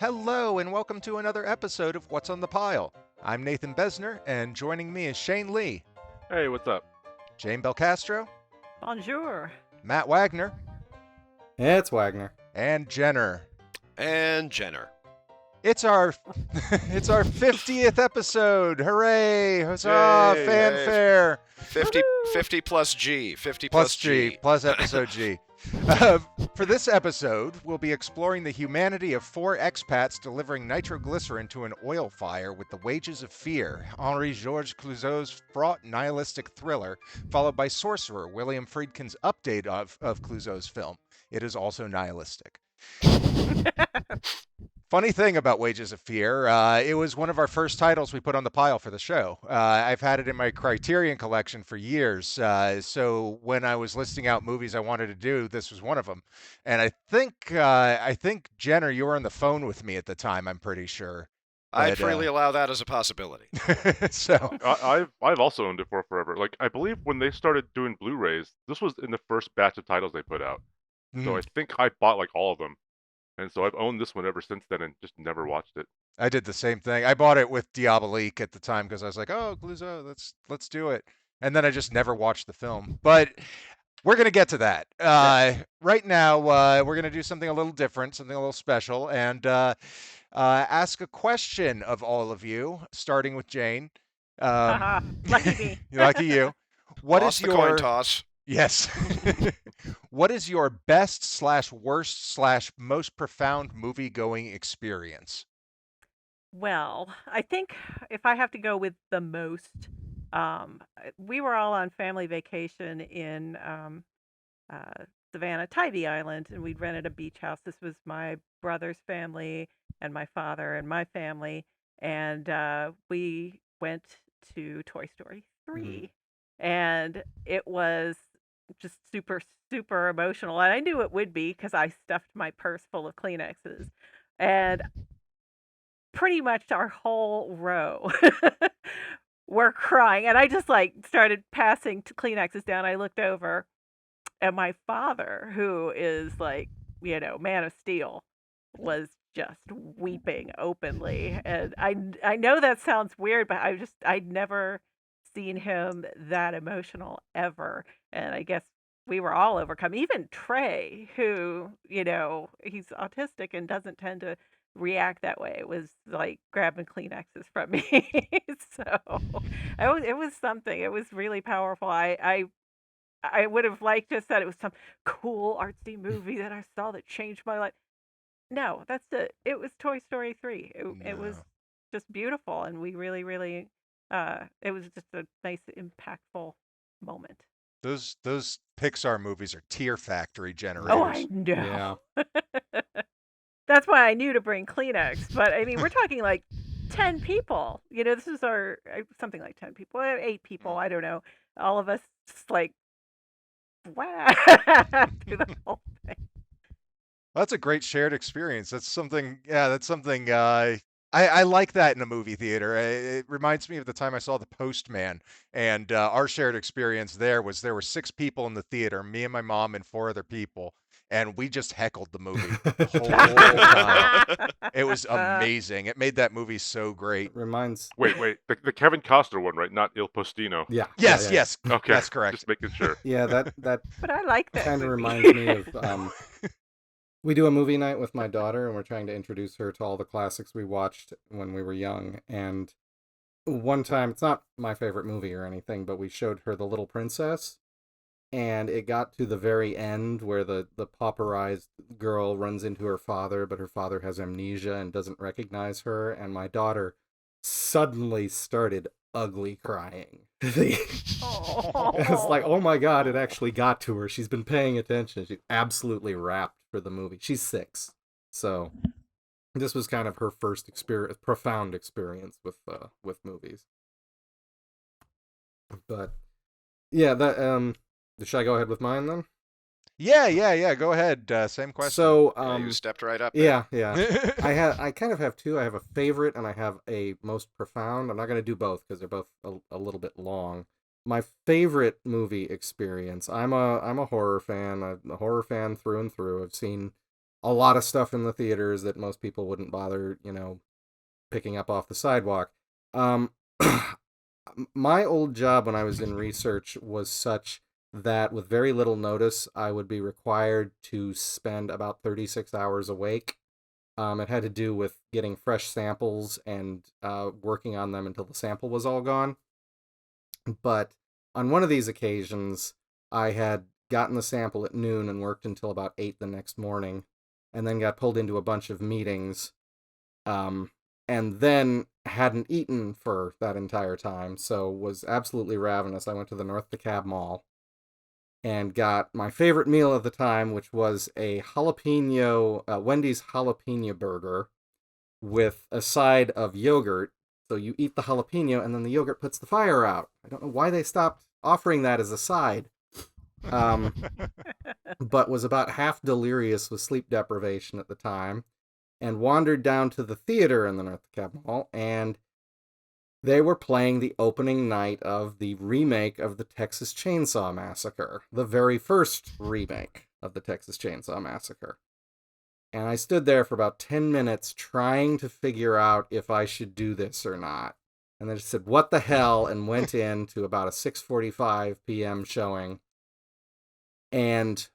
Hello, and welcome to another episode of What's on the Pile. I'm Nathan Besner, and joining me is Shane Lee, Hey, what's up? Jane Belcastro, Bonjour. Matt Wagner, It's Wagner. and Jenner. And Jenner. It's our it's our 50th episode. Hooray! Huzzah! Yay, Fanfare! 50 plus G. 50 Plus G, plus episode G. For this episode, we'll be exploring the humanity of four expats delivering nitroglycerin to an oil fire with The Wages of Fear, Henri Georges Clouzot's fraught nihilistic thriller, followed by Sorcerer, William Friedkin's update of Clouzot's film. It is also nihilistic. Funny thing about Wages of Fear, it was one of our first titles we put on the pile for the show. I've had it in my Criterion collection for years, so when I was listing out movies I wanted to do, this was one of them. And I think Jenner, you were on the phone with me at the time. I'm pretty sure. I'd freely allow that as a possibility. So I've also owned it for forever. Like, I believe when they started doing Blu-rays, this was in the first batch of titles they put out. So I think I bought like all of them. And so I've owned this one ever since then and just never watched it. I did the same thing. I bought it with Diabolique at the time because I was like, "Oh, Clouzot, let's do it." And then I just never watched the film. But we're gonna get to that. Right now, we're gonna do something a little different, something a little special, and ask a question of all of you, starting with Jane. Lucky me. Lucky you. What Lost is the your coin toss. Yes? What is your best / worst / most profound movie-going experience? Well, I think if I have to go with the most, we were all on family vacation in Savannah, Tybee Island, and we'd rented a beach house. This was my brother's family and my father and my family, and we went to Toy Story 3, and it was just super, super emotional. And I knew it would be because I stuffed my purse full of Kleenexes. And pretty much our whole row were crying. And I just like started passing Kleenexes down. I looked over and my father, who is like, man of steel, was just weeping openly. And I know that sounds weird, but I'd never seen him that emotional ever. And I guess we were all overcome. Even Trey, who, he's autistic and doesn't tend to react that way, was like grabbing Kleenexes from me. So it was something. It was really powerful. I would have liked to said it was some cool artsy movie that I saw that changed my life. No, it was Toy Story 3. It was just beautiful, and we really, really it was just a nice, impactful moment. Those Pixar movies are tear factory generators. Oh, I know. Yeah. That's why I knew to bring Kleenex. But I mean, we're talking like 10 people. This is our something like 10 people, 8 people. I don't know. All of us just like wow through the whole thing. Well, that's a great shared experience. That's something. Yeah, that's something. I like that in a movie theater. It reminds me of the time I saw The Postman, and our shared experience there were 6 people in the theater, me and my mom and 4 other people, and we just heckled the movie the whole time. It was amazing. It made that movie so great. Reminds. Wait. The Kevin Costner one, right? Not Il Postino. Yeah. Yes. Okay. That's correct. Just making sure. Yeah, that But I like that. kind of movie. reminds me of. We do a movie night with my daughter, and we're trying to introduce her to all the classics we watched when we were young. And one time, it's not my favorite movie or anything, but we showed her The Little Princess, and it got to the very end where the pauperized girl runs into her father, but her father has amnesia and doesn't recognize her, and my daughter suddenly started ugly crying. It's like, oh my god, it actually got to her. She's been paying attention. She's absolutely rapt for the movie. She's 6, so this was kind of her first profound experience with movies. But yeah, that should I go ahead with mine then? Yeah. Go ahead. Same question. So You stepped right up there. Yeah. I kind of have 2. I have a favorite and I have a most profound. I'm not going to do both because they're both a little bit long. My favorite movie experience. I'm a horror fan. I'm a horror fan through and through. I've seen a lot of stuff in the theaters that most people wouldn't bother, picking up off the sidewalk. My old job when I was in research was such that with very little notice, I would be required to spend about 36 hours awake. It had to do with getting fresh samples and working on them until the sample was all gone. But on one of these occasions, I had gotten the sample at noon and worked until about 8 the next morning, and then got pulled into a bunch of meetings, and then hadn't eaten for that entire time, so was absolutely ravenous. I went to the North DeKalb Mall and got my favorite meal at the time, which was a Wendy's jalapeno burger with a side of yogurt. So you eat the jalapeno, and then the yogurt puts the fire out. I don't know why they stopped offering that as a side. But was about half delirious with sleep deprivation at the time, and wandered down to the theater in the North DeKalb Mall, and they were playing the opening night of the remake of the Texas Chainsaw Massacre, the very first remake of the Texas Chainsaw Massacre. And I stood there for about 10 minutes trying to figure out if I should do this or not. And then just said, what the hell, and went in to about a 6:45 p.m. showing. And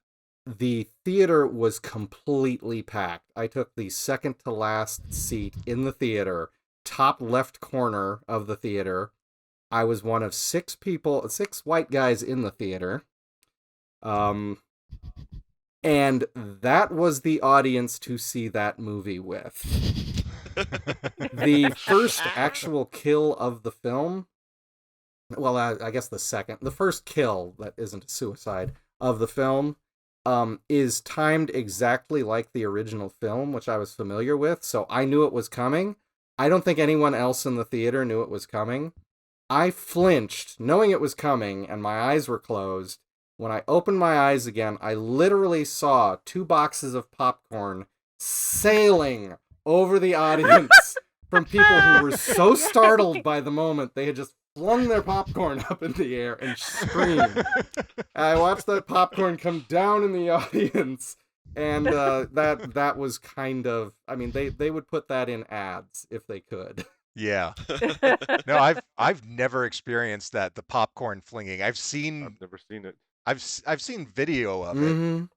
the theater was completely packed. I took the second to last seat in the theater, top left corner of the theater. I was one of 6 white guys in the theater. And that was the audience to see that movie with. The first actual kill of the film, well, I guess the first kill that isn't a suicide of the film, is timed exactly like the original film, which I was familiar with, so I knew it was coming. I don't think anyone else in the theater knew it was coming. I flinched, knowing it was coming, and my eyes were closed. When I opened my eyes again, I literally saw 2 boxes of popcorn sailing over the audience from people who were so startled by the moment they had just flung their popcorn up in the air and screamed. I watched that popcorn come down in the audience, and that was kind of, I mean, they would put that in ads if they could. Yeah. No, I've never experienced that, the popcorn flinging. I've never seen it. I've seen video of it,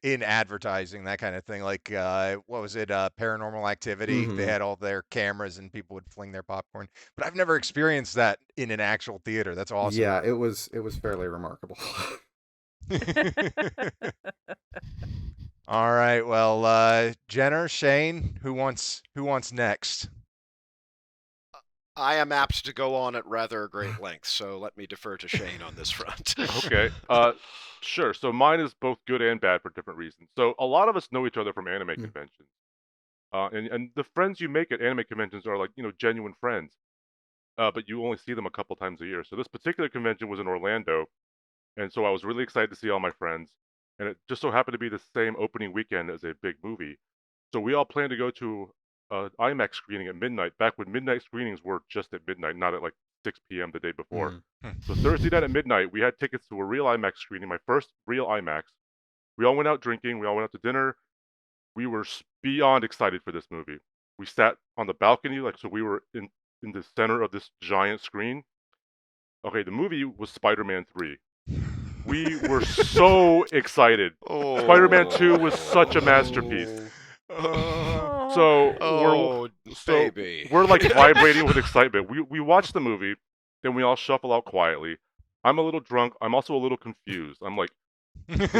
in advertising, that kind of thing. Like, what was it? Paranormal Activity. They had all their cameras and people would fling their popcorn. But I've never experienced that in an actual theater. That's awesome. Yeah, it was fairly remarkable. All right. Well, Jenner, Shane, who wants next? I am apt to go on at rather great length, so let me defer to Shane on this front. Okay. Sure. So mine is both good and bad for different reasons. So a lot of us know each other from anime conventions. And the friends you make at anime conventions are like, genuine friends. But you only see them a couple times a year. So this particular convention was in Orlando, and so I was really excited to see all my friends. And it just so happened to be the same opening weekend as a big movie. So we all planned to go to IMAX screening at midnight, back when midnight screenings were just at midnight, not at like 6 p.m. the day before. So Thursday night at midnight, we had tickets to a real IMAX screening, my first real IMAX. We all went out drinking, we all went out to dinner. We were beyond excited for this movie. We sat on the balcony, so we were in the center of this giant screen. Okay, the movie was Spider-Man 3. We were so excited. Spider-Man 2 was such a masterpiece. We're like vibrating with excitement. We watched the movie, then we all shuffle out quietly. I'm a little drunk. I'm also a little confused. I'm like, did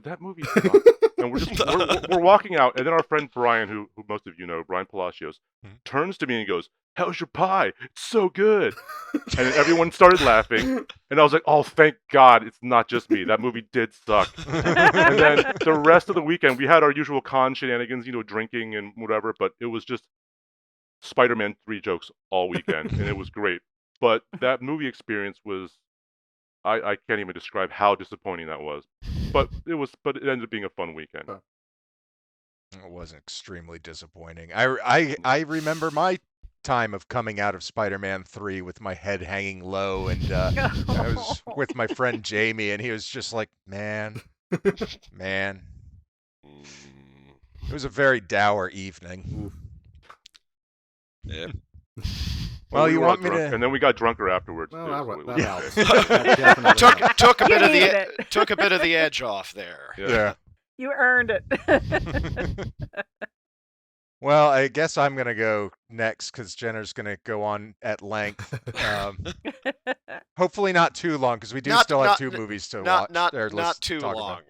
that movie suck? And we're walking out, and then our friend Brian, who most of you know, Brian Palacios, turns to me and goes, "How's your pie? It's so good." And then everyone started laughing, and I was like, "Oh, thank God, it's not just me. That movie did suck." And then the rest of the weekend, we had our usual con shenanigans, drinking and whatever, but it was just Spider-Man 3 jokes all weekend, and it was great. But that movie experience was, I can't even describe how disappointing that was. But it ended up being a fun weekend. It was extremely disappointing. I remember my time of coming out of Spider-Man 3 with my head hanging low, and I was with my friend Jamie, and he was just like, man, It was a very dour evening. Yeah. Well, we you were all want me drunk, to? and then we got drunker afterwards Well, too. that, So it that was helps. okay. That definitely helps. took a You bit of needed the it. took a bit of the edge off there. Yeah. You earned it. Well, I guess I'm gonna go next because Jenner's gonna go on at length. Hopefully not too long because we do still have 2 movies to watch. Not too talk long.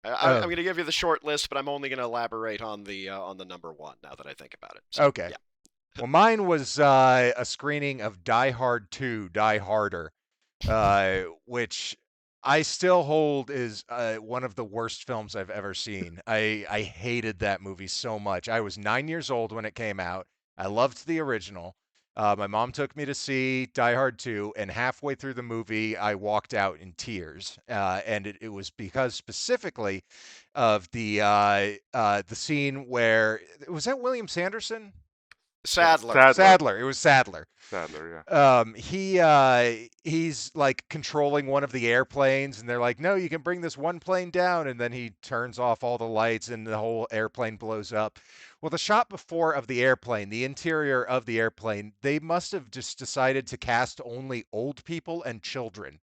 about. I'm going to give you the short list, but I'm only going to elaborate on the number one now that I think about it. So, Okay. Yeah. Well, mine was a screening of Die Hard 2, Die Harder, which I still hold is one of the worst films I've ever seen. I hated that movie so much. I was 9 years old when it came out. I loved the original. My mom took me to see Die Hard 2, and halfway through the movie, I walked out in tears. And it was because specifically of the scene where was that William Sanderson? Sadler. Sadler. It was Sadler. Sadler, yeah. He's like controlling one of the airplanes, and they're like, "No, you can bring this one plane down," and then he turns off all the lights, and the whole airplane blows up. Well, the shot before of the airplane, the interior of the airplane, they must have just decided to cast only old people and children,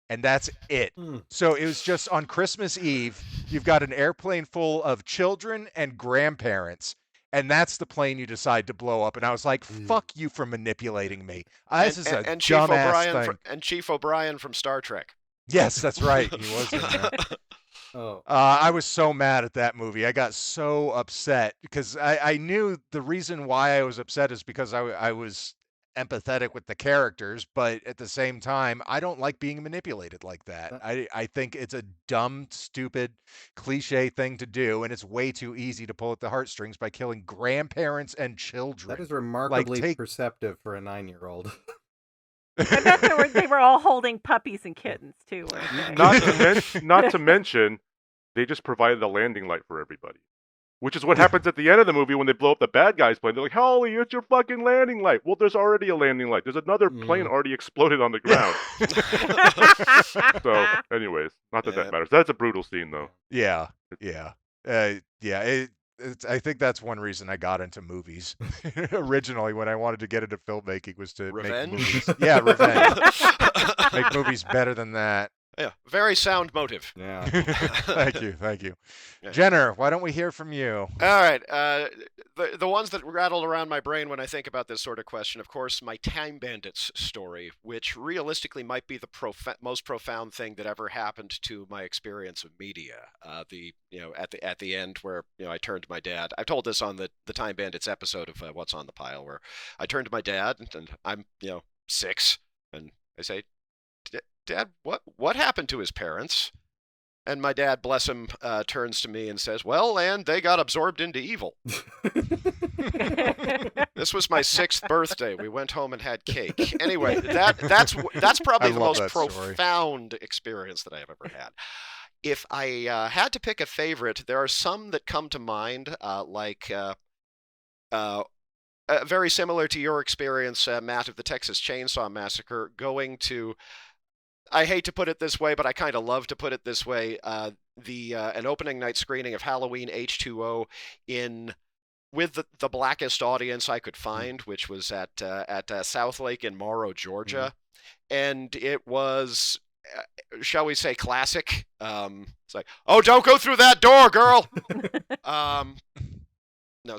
and that's it. So it was just on Christmas Eve, you've got an airplane full of children and grandparents. And that's the plane you decide to blow up. And I was like, fuck you for manipulating me. This is a and Chief dumbass O'Brien thing. and Chief O'Brien from Star Trek. Yes, that's right. He was in that. I was so mad at that movie. I got so upset because I knew the reason why I was upset is because I was empathetic with the characters, but at the same time, I don't like being manipulated like that. I think it's a dumb, stupid, cliche thing to do, and it's way too easy to pull at the heartstrings by killing grandparents and children. That is remarkably perceptive for a 9-year-old. I bet they were all holding puppies and kittens too, weren't they? Not to mention, they just provided a landing light for everybody. Which is what happens at the end of the movie when they blow up the bad guy's plane. They're like, Holly, it's your fucking landing light. Well, there's already a landing light. There's another plane already exploded on the ground. So, anyways, not that that matters. That's a brutal scene, though. Yeah. I think that's one reason I got into movies. Originally, when I wanted to get into filmmaking was to Revenge? make movies. Yeah, revenge. Make movies better than that. Yeah, very sound motive. Yeah. Thank you. Yeah. Jenner, why don't we hear from you? All right. The ones that rattle around my brain when I think about this sort of question, of course, my Time Bandits story, which realistically might be the most profound thing that ever happened to my experience of media. At the end where I turned to my dad. I've told this on the Time Bandits episode of What's on the Pile, where I turned to my dad and I'm 6, and I say, Dad, what happened to his parents? And my dad, bless him, turns to me and says, "Well, and they got absorbed into evil." This was my 6th birthday. We went home and had cake. Anyway, that's probably the most profound experience that I have ever had. If I had to pick a favorite, there are some that come to mind, very similar to your experience, Matt, of the Texas Chainsaw Massacre, going to, I hate to put it this way, but I kind of love to put it this way, an opening night screening of Halloween H2O with the blackest audience I could find, which was at South Lake in Morrow, Georgia. And it was, shall we say, classic. It's like, oh, don't go through that door, girl! No,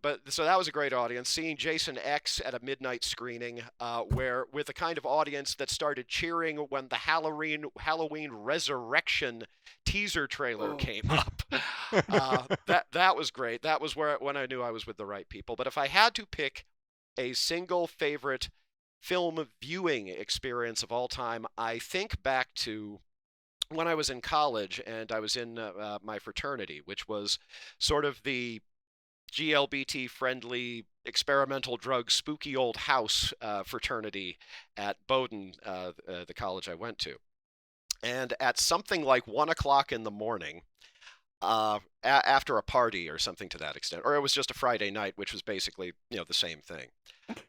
but so that was a great audience. Seeing Jason X at a midnight screening, where with a kind of audience that started cheering when the Halloween Resurrection teaser trailer came up. That was great. That was when I knew I was with the right people. But if I had to pick a single favorite film viewing experience of all time, I think back to when I was in college and I was in my fraternity, which was sort of the GLBT-friendly experimental drug spooky old house fraternity at Bowdoin, the college I went to. And at something like 1 o'clock in the morning, after a party or something to that extent, or it was just a Friday night, which was basically the same thing,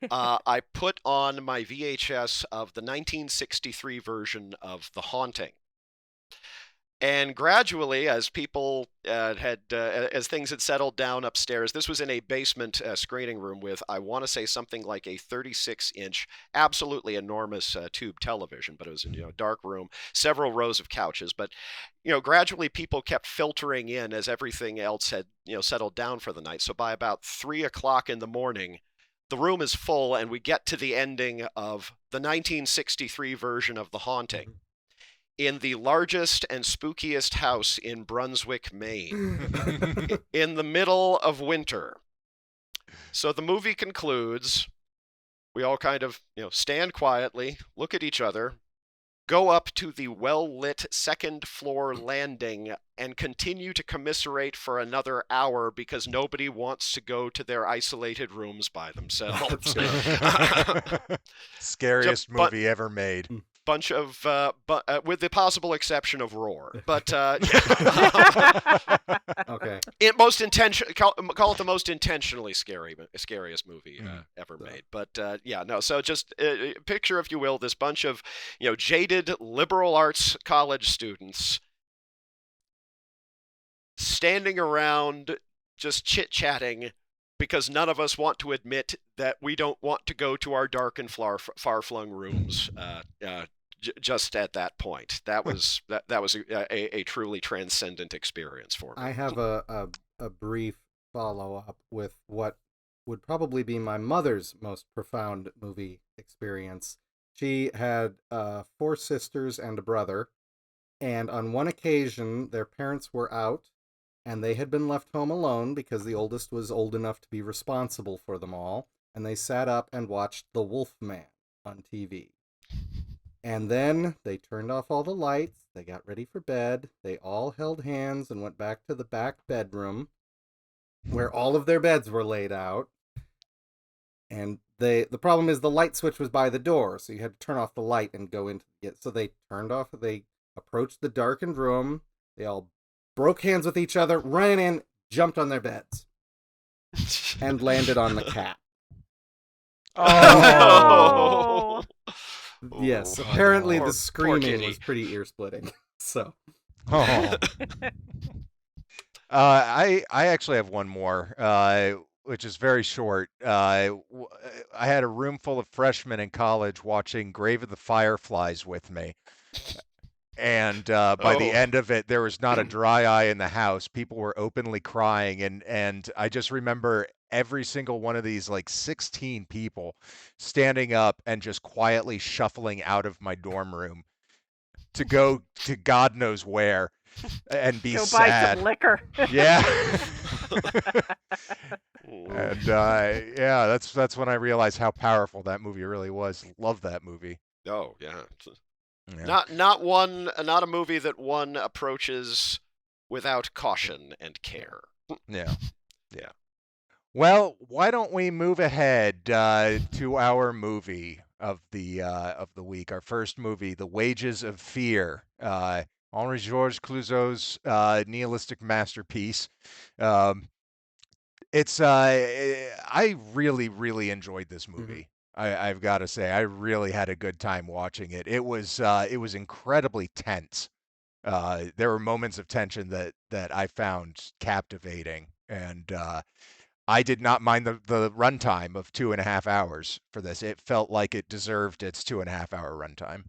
I put on my VHS of the 1963 version of The Haunting. And gradually, as people as things had settled down upstairs, this was in a basement screening room with, I want to say, something like a 36-inch, absolutely enormous tube television, but it was in a dark room, several rows of couches. But gradually people kept filtering in as everything else had settled down for the night. So by about 3 o'clock in the morning, the room is full, and we get to the ending of the 1963 version of The Haunting. In the largest and spookiest house in Brunswick, Maine, in the middle of winter. So the movie concludes. We all kind of, stand quietly, look at each other, go up to the well-lit second floor landing, and continue to commiserate for another hour because nobody wants to go to their isolated rooms by themselves. Scariest movie ever made. Bunch of with the possible exception of Roar, but Okay. call it the most intentionally scariest movie ever made. But so just picture, if you will, this bunch of jaded liberal arts college students standing around just chit-chatting because none of us want to admit that we don't want to go to our dark and far-flung rooms just at that point. That was a truly transcendent experience for me. I have a brief follow-up with what would probably be my mother's most profound movie experience. She had 4 sisters and a brother, and on one occasion their parents were out, and they had been left home alone because the oldest was old enough to be responsible for them all, and they sat up and watched The Wolfman on TV. And then they turned off all the lights, they got ready for bed, they all held hands and went back to the back bedroom where all of their beds were laid out. And the problem is the light switch was by the door, so you had to turn off the light and go into it. So they approached the darkened room, they all broke hands with each other, ran in, jumped on their beds, and landed on the cat. Oh. Yes, apparently Poor the screaming kitty. was pretty ear-splitting. So, Oh. I actually have one more, which is very short. I had a room full of freshmen in college watching Grave of the Fireflies with me. And by the end of it, there was not a dry eye in the house. People were openly crying, and I just remember every single one of these, like 16 people, standing up and just quietly shuffling out of my dorm room to go to God knows where and be Go sad. buy some liquor. Yeah. And that's when I realized how powerful that movie really was. Love that movie. Oh yeah. Yeah. Not a movie that one approaches without caution and care. Yeah. Well, why don't we move ahead to our movie of the week? Our first movie, The Wages of Fear, Henri-Georges Clouzot's nihilistic masterpiece. I really enjoyed this movie. I've got to say, I really had a good time watching it. It was incredibly tense. There were moments of tension that I found captivating, and I did not mind the runtime of 2.5 hours for this. It felt like it deserved its 2.5 hour runtime.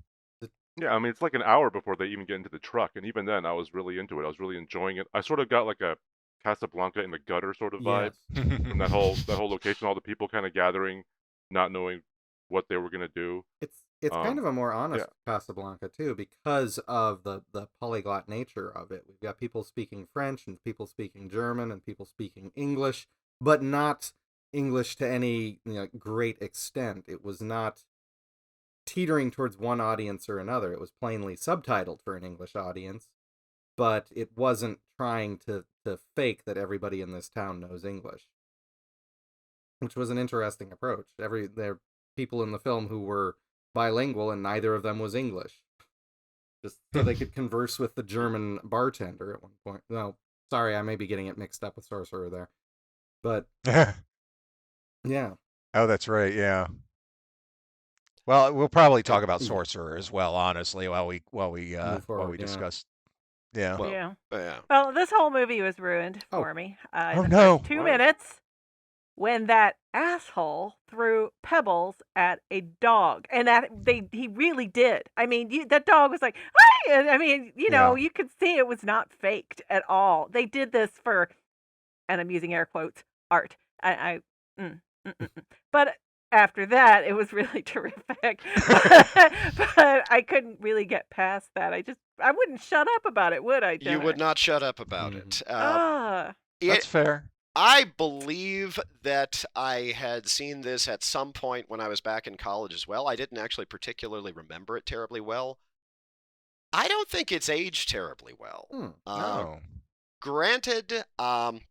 Yeah, I mean, it's like an hour before they even get into the truck, and even then, I was really into it. I was really enjoying it. I sort of got like a Casablanca in the gutter sort of vibe from that whole location, all the people kind of gathering, not knowing what they were gonna do. It's kind of a more honest Casablanca too, because of the polyglot nature of it. We've got people speaking French and people speaking German and people speaking English, but not English to any great extent. It was not teetering towards one audience or another. It was plainly subtitled for an English audience, but it wasn't trying to fake that everybody in this town knows English, which was an interesting approach. There are people in the film who were bilingual and neither of them was English, just so they could converse with the German bartender at one point. No, sorry, I may be getting it mixed up with Sorcerer there, but yeah. Oh, that's right. Yeah. Well, we'll probably talk about Sorcerer as well, honestly, while we Move forward, discuss Yeah. Well, Yeah. yeah. Well, this whole movie was ruined Oh. for me. Oh, In the no. first 2 Right. minutes, when that asshole threw pebbles at a dog, and he really did. I mean, that dog was like, "Hi!" And I mean, Yeah. you could see it was not faked at all. They did this for, and I'm using air quotes, art. I mm, mm, mm, mm. But after that, it was really terrific. But I couldn't really get past that. I wouldn't shut up about it, would I, You Jenna? would not shut up about it. Ah, That's It fair. I believe that I had seen this at some point when I was back in college as well. I didn't actually particularly remember it terribly well. I don't think it's aged terribly well. No. Granted, kind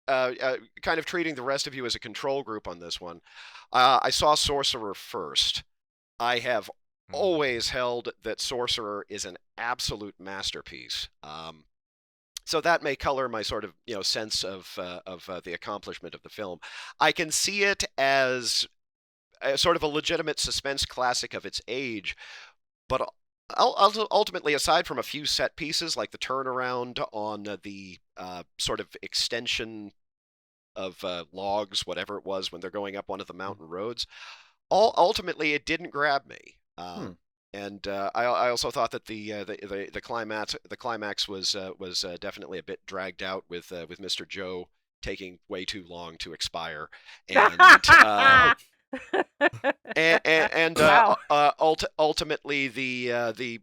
of treating the rest of you as a control group on this one. I saw Sorcerer first. I have always held that Sorcerer is an absolute masterpiece. So that may color my sort of sense of the accomplishment of the film. I can see it as a sort of a legitimate suspense classic of its age, but ultimately, aside from a few set pieces like the turnaround on the sort of extension of logs, whatever it was, when they're going up one of the mountain roads, ultimately it didn't grab me. And I also thought that the climax was definitely a bit dragged out with Mr. Joe taking way too long to expire, and Wow. ultimately the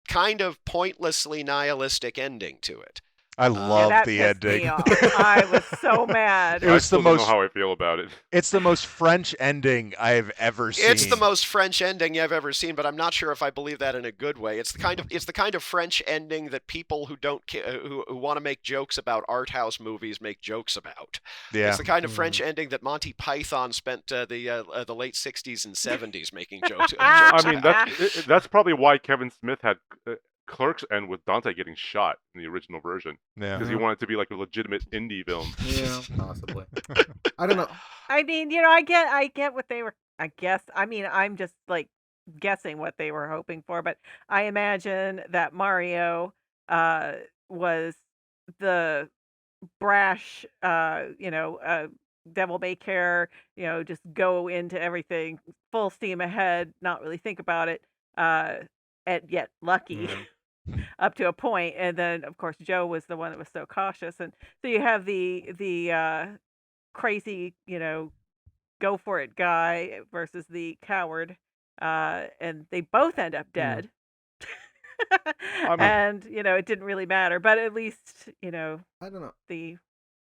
kind of pointlessly nihilistic ending to it. I Yeah, love that the pissed me ending. off. I was so mad. It I was the still don't know most. how I feel about it. It's the most French ending I've ever seen. It's the most French ending I've ever seen, but I'm not sure if I believe that in a good way. It's the kind of French ending that people who don't who want to make jokes about art house movies make jokes about. Yeah. It's the kind of French ending that Monty Python spent the late '60s and '70s making jokes. I mean, about. that's probably why Kevin Smith had Clerks end with Dante getting shot in the original version, Yeah. because he wanted it to be like a legitimate indie film. Yeah, possibly. I don't know. I mean, I get what they were. I guess. I mean, I'm just like guessing what they were hoping for, but I imagine that Mario was the brash, devil may care, just go into everything full steam ahead, not really think about it, and yet lucky up to a point. And then, of course, Joe was the one that was so cautious, and so you have the crazy, go for it guy versus the coward, and they both end up dead. I mean, And it didn't really matter, but at least I don't know. the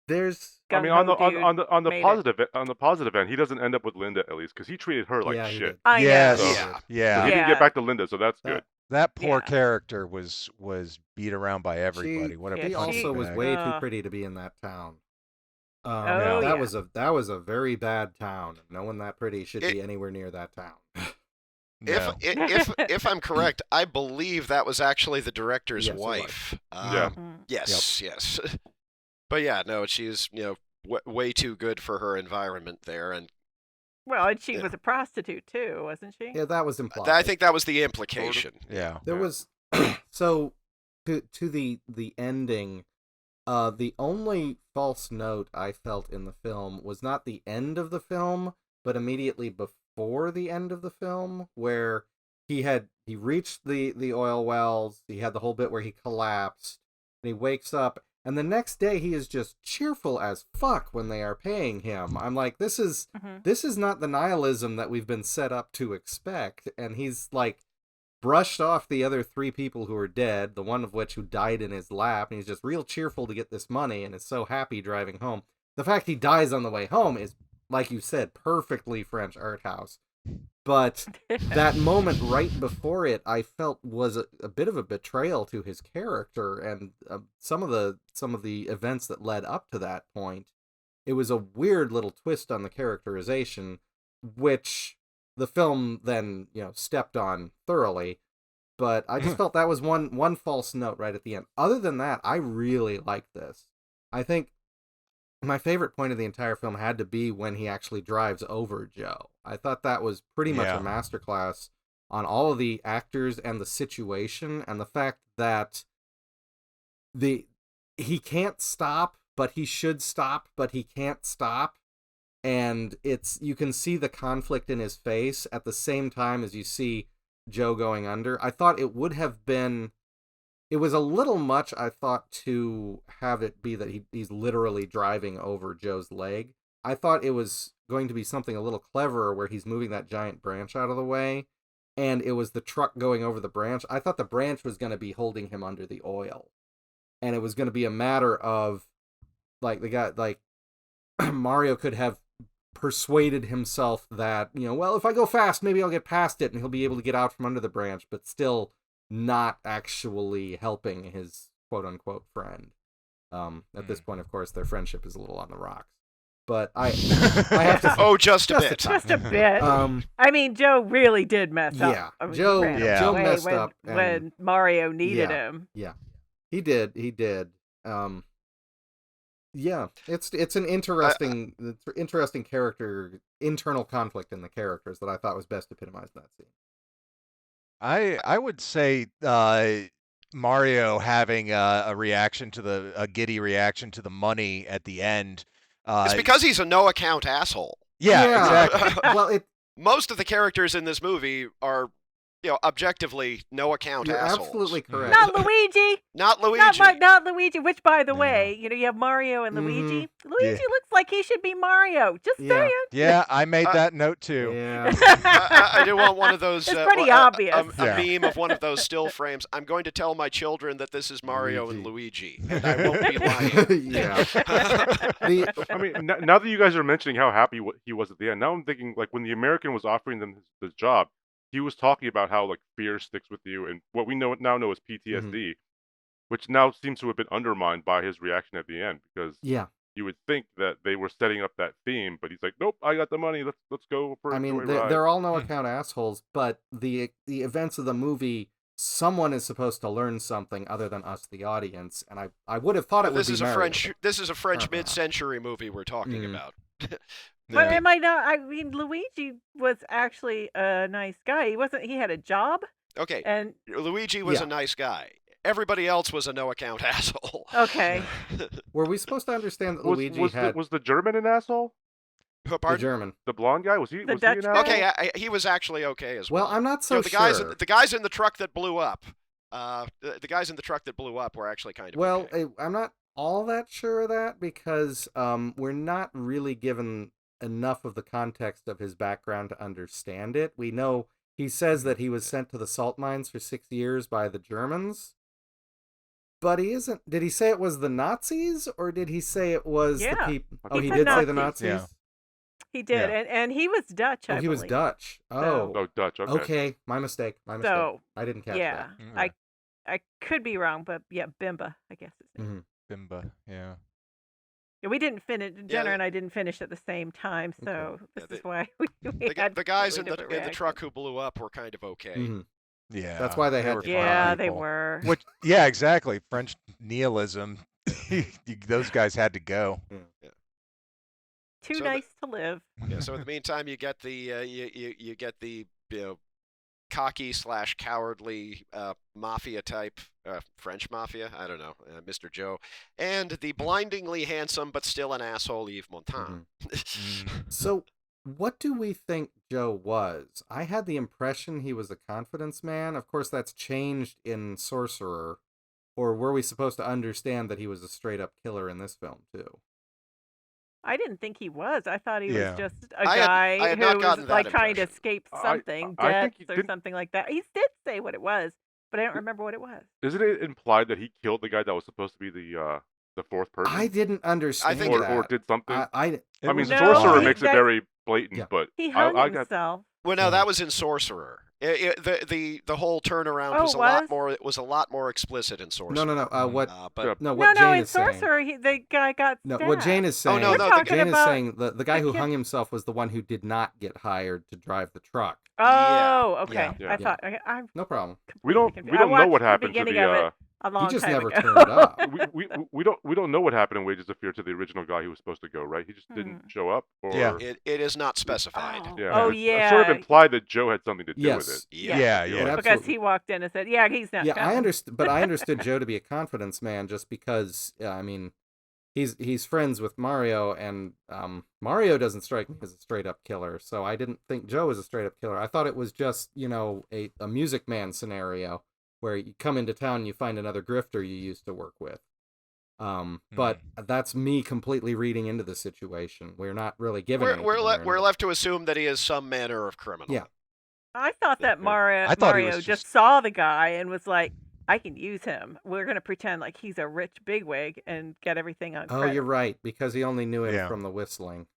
There's I mean, gung-ho dude on the made it. positive end, he doesn't end up with Linda, at least, because he treated her like yeah, he shit. did. I Yes. know. So, Yeah. so Yeah. he didn't Yeah. get back to Linda, so that's good. That poor Yeah. character was beat around by everybody. What a Yeah, He punching also was bag. way too Ugh. pretty to be in that town. Oh, Yeah. That yeah. was a very bad town. No one that pretty should It- be anywhere near that town. No. If I'm correct, I believe that was actually the director's Yes, it was. wife. Yeah. Yes. But yeah, no, she's way too good for her environment there, and Well, and she Yeah. was a prostitute too, wasn't she? Yeah, that was implied. I think that was the implication. Yeah. There was so to the ending. The only false note I felt in the film was not the end of the film, but immediately before the end of the film, where he reached the oil wells. He had the whole bit where he collapsed, and he wakes up, and the next day he is just cheerful as fuck when they are paying him. I'm like, this is not the nihilism that we've been set up to expect, and he's like brushed off the other 3 people who are dead, the one of which who died in his lap, and he's just real cheerful to get this money and is so happy driving home. The fact he dies on the way home is, like you said, perfectly French art house. But that moment right before it, I felt was a bit of a betrayal to his character, and some of the events that led up to that point. It was a weird little twist on the characterization, which the film then, stepped on thoroughly, but I just felt that was one false note right at the end. Other than that, I really liked this. I think my favorite point of the entire film had to be when he actually drives over Joe. I thought that was pretty much a masterclass on all of the actors and the situation, and the fact that he can't stop, but he should stop, but he can't stop. And you can see the conflict in his face at the same time as you see Joe going under. I thought it would have been, it was a little much, I thought, to have it be that he's literally driving over Joe's leg. I thought it was going to be something a little cleverer where he's moving that giant branch out of the way, and it was the truck going over the branch. I thought the branch was going to be holding him under the oil. And it was going to be a matter of, like, the guy, like, Mario could have persuaded himself that, well, if I go fast, maybe I'll get past it and he'll be able to get out from under the branch, but still not actually helping his quote-unquote friend. At this point, of course, their friendship is a little on the rocks. But I have to... Oh, just a bit. Just a bit. I mean, Joe really did mess up. Yeah, I mean, Joe messed up. When Mario needed him. Yeah, he did. Yeah, it's an interesting character, internal conflict in the characters that I thought was best epitomized in that scene. I would say Mario having a giddy reaction to the money at the end. It's because he's a no-account asshole. Yeah, exactly. Well, most of the characters in this movie are, objectively no-account you're assholes. absolutely correct. Not Luigi. Not Luigi. Not Luigi. Which, by the way, you have Mario and Luigi. Luigi looks like he should be Mario. Just saying. Yeah, I made that note too. Yeah. I do want one of those. It's pretty obvious. A meme of one of those still frames. I'm going to tell my children that this is Mario and Luigi, and I won't be lying. Yeah. I mean, now that you guys are mentioning how happy he was at the end, now I'm thinking, like, when the American was offering them this job, he was talking about how, like, fear sticks with you, and what we now know as PTSD, which now seems to have been undermined by his reaction at the end, because you would think that they were setting up that theme, but he's like, nope, I got the money, let's go for a ride. They're all no-account assholes, but the events of the movie, someone is supposed to learn something other than us, the audience, and I would have thought it would be Mario. This is a French mid-century movie we're talking about. But am I not? I mean, Luigi was actually a nice guy. He had a job. Okay. And Luigi was a nice guy. Everybody else was a no-account asshole. Okay. Were we supposed to understand that Luigi was the German an asshole? The German. The blonde guy? Was he an Dutch asshole? Okay, he was actually okay as well. Well, I'm not so sure. The guys in the truck that blew up. The guys in the truck that blew up were actually kind of okay. I'm not all that sure of that because we're not really given enough of the context of his background to understand it. We know he says that he was sent to the salt mines for 6 years by the Germans, but he isn't. Did he say it was the Nazis, or did he say it was the people? Oh, he did say the Nazis? Yeah. He did, and he was Dutch, I believe. He was Dutch. Oh, Dutch, okay. Okay, my mistake. So, I didn't catch that. I could be wrong, but Bimba, I guess his name. Bimba, yeah. We didn't finish. Jenna and I didn't finish at the same time, so this is why we had the guys in the truck who blew up were kind of okay. Mm-hmm. Yeah, that's why they had. Yeah, they were. Yeah, exactly. French nihilism. Those guys had to go. Yeah. Too nice to live. Yeah. So in the meantime, you get the you get the cocky / cowardly mafia type, French mafia, I don't know, Mr. Joe, and the blindingly handsome but still an asshole Yves Montand. So, what do we think Joe was? I had the impression he was a confidence man. Of course, that's changed in Sorcerer. Or were we supposed to understand that he was a straight-up killer in this film, too? I didn't think he was. I thought he was just a guy who was like trying to escape something, death or something like that. He did say what it was, but I don't remember what it was. Isn't it implied that he killed the guy that was supposed to be the fourth person? I didn't understand that. Or did something. I mean, Sorcerer makes it very blatant, but he hung himself. Well, no, that was in Sorcerer. The whole turnaround was a lot more explicit in Sorcerer. No. What Jane is in Sorcerer, the guy got stabbed. No, what Jane is saying. Jane is saying the guy who hung himself was the one who did not get hired to drive the truck. Oh, okay. Yeah. I thought. No problem. We don't know what happened to a He long just time never ago. turned up. We don't know what happened in Wages of Fear to the original guy who was supposed to go, right? He just didn't show up, Yeah. or It is not specified. Oh, yeah, oh it's sort of yeah, implied that Joe had something to do with it. Yes. Yeah. Yeah, I feel yeah. like. because absolutely. he walked in and said, "Yeah, he's not Yeah, coming." but I understood Joe to be a confidence man just because, I mean, he's friends with Mario, and Mario doesn't strike me as a straight up killer, so I didn't think Joe was a straight up killer. I thought it was just, a Music Man scenario where you come into town and you find another grifter you used to work with. But that's me completely reading into the situation. We're not really given anything We're there. left to assume that he is some manner of criminal. Yeah. I thought that I thought he Mario was just saw the guy and was like, "I can use him. We're gonna pretend like he's a rich bigwig and get everything on Oh, credit." you're right, because he only knew him Yeah. from the whistling.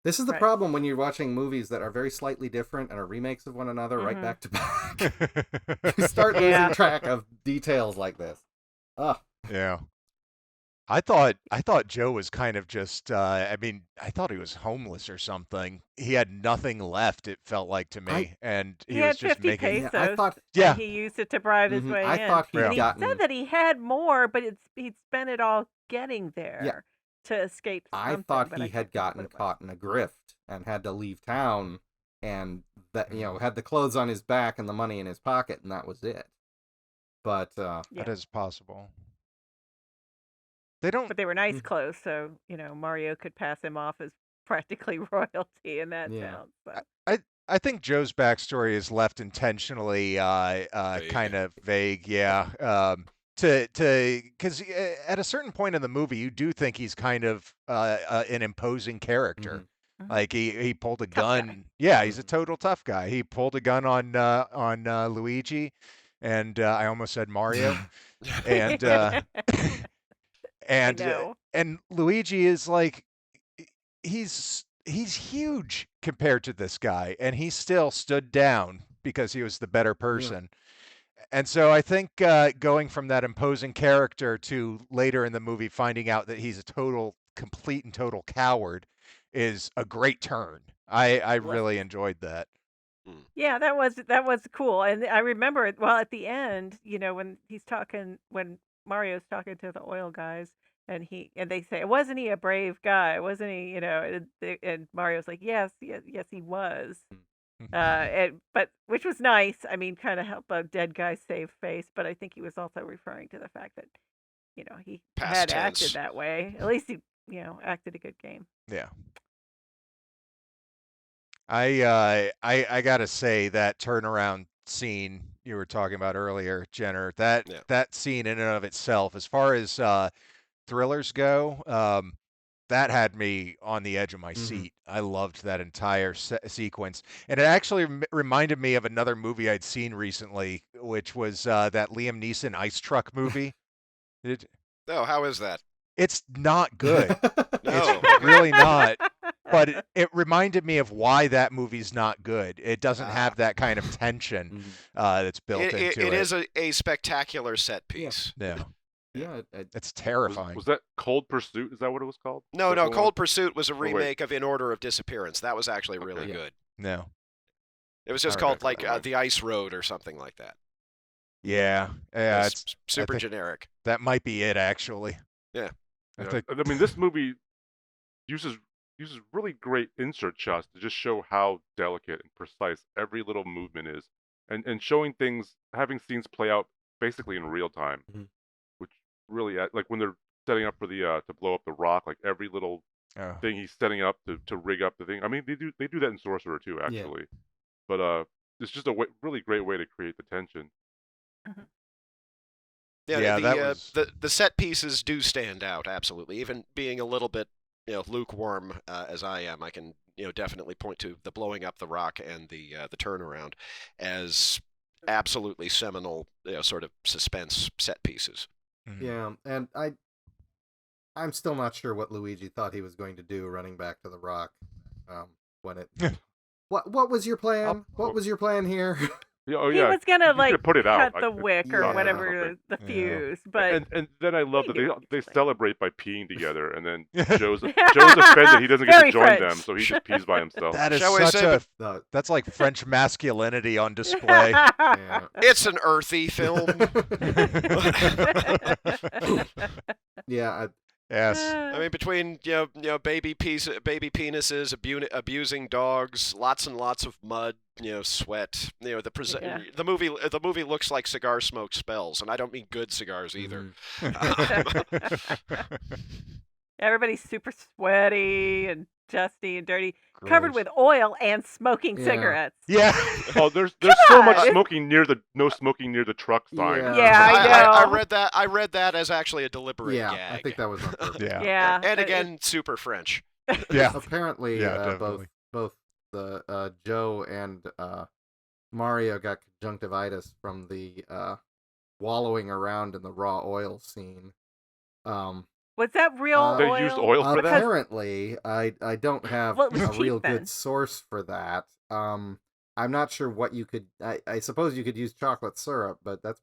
This is the Right. problem when you're watching movies that are very slightly different and are remakes of one another right Mhm. back to back. You start losing Yeah. track of details like this. Ugh. Yeah. I thought Joe was kind of just I mean, I thought he was homeless or something. He had nothing left, it felt like to me. And He he was had just 50 making Yeah, I pesos, thought Yeah. and he used it to bribe his way I in. thought he'd Yeah. And he gotten said that he had more, but he'd spent it all getting there to escape I something. thought but he I had can't remember gotten what it was. caught in a grift and had to leave town, and that had the clothes on his back and the money in his pocket, and that was it. But Yeah. That is possible. They don't But they were nice clothes, so Mario could pass him off as practically royalty in that Yeah. town. So. I think Joe's backstory is left intentionally Vague. kind of vague, yeah. Because at a certain point in the movie, you do think he's kind of an imposing character. Mhm. Like he pulled a Tough guy. gun. Yeah, he's a total tough guy. He pulled a gun on Luigi, and I almost said Mario, and I and know. and Luigi is like he's huge compared to this guy, and he still stood down because he was the better person. And so I think going from that imposing character to later in the movie finding out that he's a complete and total coward is a great turn. I really enjoyed that. Yeah, that was cool. And I remember well at the end, when Mario's talking to the oil guys and they say, "Wasn't he a brave guy? Wasn't he, and Mario's like, "Yes, yes, yes he was." But which was nice. I mean, kind of help a dead guy save face, but I think he was also referring to the fact that, he Past had tense. acted that way. At least he, acted a good game. Yeah. I gotta say that turnaround scene you were talking about earlier, Jenner, that scene in and of itself, as far as thrillers go, that had me on the edge of my seat. I loved that entire sequence, and it actually reminded me of another movie I'd seen recently, which was that Liam Neeson ice truck movie. Oh, how is that? It's not good. No. It's really not. But it reminded me of why that movie's not good. It doesn't have that kind of tension that's built into it. It is a spectacular set piece. Yeah. Yeah, It's terrifying. Was that Cold Pursuit? Is that what it was called? No, Second one? Cold Pursuit was a wait. remake of In Order of Disappearance. That was actually really Okay. good. No. It was just I called remember like that one. The Ice Road or something like that. Yeah. Yeah. It's super think generic. that might be it, actually. Yeah. Yeah. I mean, this movie uses really great insert shots to just show how delicate and precise every little movement is, and showing things, having scenes play out basically in real time, which really like when they're setting up for the to blow up the rock, like every little thing he's setting up to rig up the thing. I mean, they do that in Sorcerer too, actually, but it's just a really great way to create the tension. Yeah, that was... the set pieces do stand out, absolutely. Even being a little bit lukewarm as I am, I can definitely point to the blowing up the rock and the turnaround as absolutely seminal sort of suspense set pieces. Yeah, and I'm still not sure what Luigi thought he was going to do running back to the rock when it. What was your plan? What was your plan here? Yeah, oh He yeah, was gonna you like could put it out. cut the wick or Yeah. whatever the Yeah. fuse, but And then I love he that knew what he they was doing. celebrate by peeing together, and then Joe's offended he doesn't get to Very join French. them, so he just pees by himself. That is Shall we such say, a The- that's like French masculinity on display. yeah. it's an earthy film. Yeah, Yes. I mean, between baby penises, abusing dogs, lots and lots of mud, sweat. Yeah. The movie looks like cigar smoke spells, and I don't mean good cigars either. Everybody's super sweaty and dusty and dirty, covered Gross. with oil and smoking Yeah. cigarettes. Yeah. Oh, there's so much on! smoking near the no smoking near the truck sign. Yeah, I know. I read that as actually a deliberate yeah, gag. I think that was on purpose. Yeah. Yeah. And again, super French. Yeah. Apparently, Yeah, definitely. both the Joe and Mario got conjunctivitis from the wallowing around in the raw oil scene. Was that real They oil? used oil for that? Apparently, I don't have Well, it was a cheap real then. good source for that. I'm not sure what you could. I suppose you could use chocolate syrup, but that's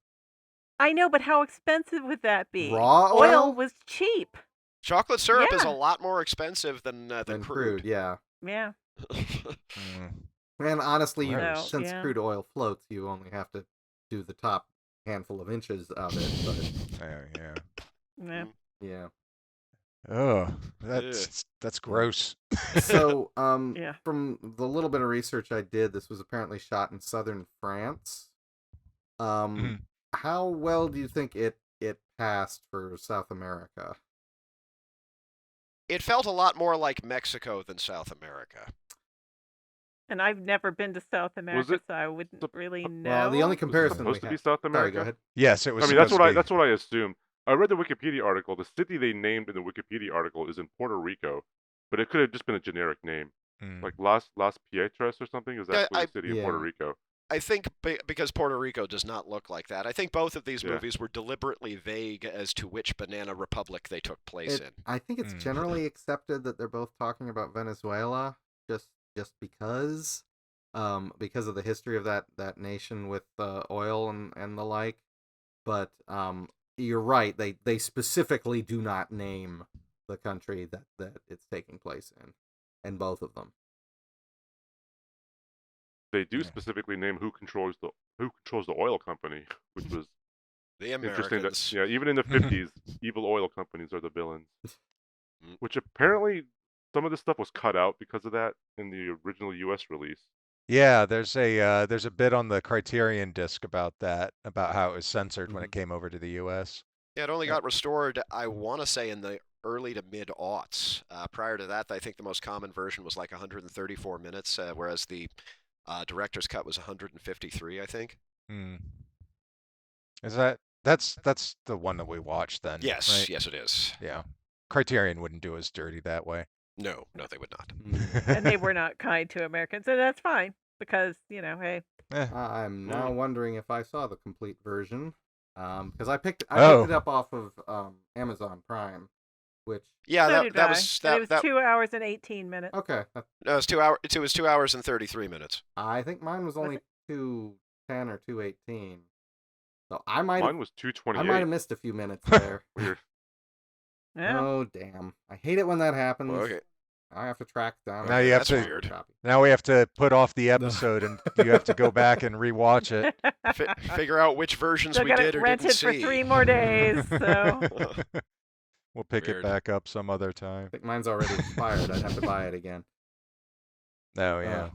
I know, but how expensive would that be? Raw Oil oil? was cheap. Chocolate syrup is a Yeah. lot more expensive than crude. Yeah. Yeah. Mm. And honestly, Right. So, since yeah. crude oil floats, you only have to do the top handful of inches of it. But Yeah. Yeah. yeah. Oh, that's gross. So, Yeah. from the little bit of research I did, this was apparently shot in southern France. Mhm. How well do you think it passed for South America? It felt a lot more like Mexico than South America. And I've never been to South America, it so I wouldn't really know. Well, the only Was it comparison we supposed to be have. South Sorry, America? go ahead. Yes, it was. I mean, that's supposed to be. what I assumed. I read the Wikipedia article. The city they named in the Wikipedia article is in Puerto Rico, but it could have just been a generic name, Mm. like Las Pietras or something. Is Yeah, actually a city in Puerto Yeah. Rico. I think because Puerto Rico does not look like that. I think both of these Yeah. movies were deliberately vague as to which banana republic they took place in. I think it's Mm. generally accepted that they're both talking about Venezuela, just because of the history of that nation with oil and the like. But you're right; they specifically do not name the country that it's taking place in both of them. They do Yeah. specifically name who controls the oil company, which was The interesting. Americans. That even in the 50s, evil oil companies are the villains. Mm. Which apparently some of this stuff was cut out because of that in the original U.S. release. Yeah, there's a bit on the Criterion disc about that, about how it was censored when it Mm-hmm. came over to the U.S. Yeah, it only got restored, I want to say, in the early to mid-aughts. Prior to that, I think the most common version was like 134 minutes, whereas the director's cut was 153, I think. Mm. Is that's the one that we watched then? Yes, right? yes, it is. Yeah. Criterion wouldn't do us dirty that way. No, they would not. And they were not kind to Americans, and that's fine because hey. Eh. I'm now wondering if I saw the complete version, because I picked Oh. it up off of Amazon Prime, which Yeah, So did that I. was And that. it was that 2 hours and 18 minutes. okay. no, it was 2 hours. It was 2 hours and 33 minutes. I think mine was only it? 2:10 or 2:18, so I might Mine was 2:28. have missed a few minutes there. Weird. Yeah. Oh damn! I hate it when that happens. Well, okay. I have to track down. Now you have That's to- weird. Copy. Now we have to put off the episode and you have to go back and rewatch it. Figure out which versions Still we got did it or rented didn't for see. 3 more days. So We'll pick Weird. it back up some other time. I think mine's already expired. I'd have to buy it again. Oh yeah.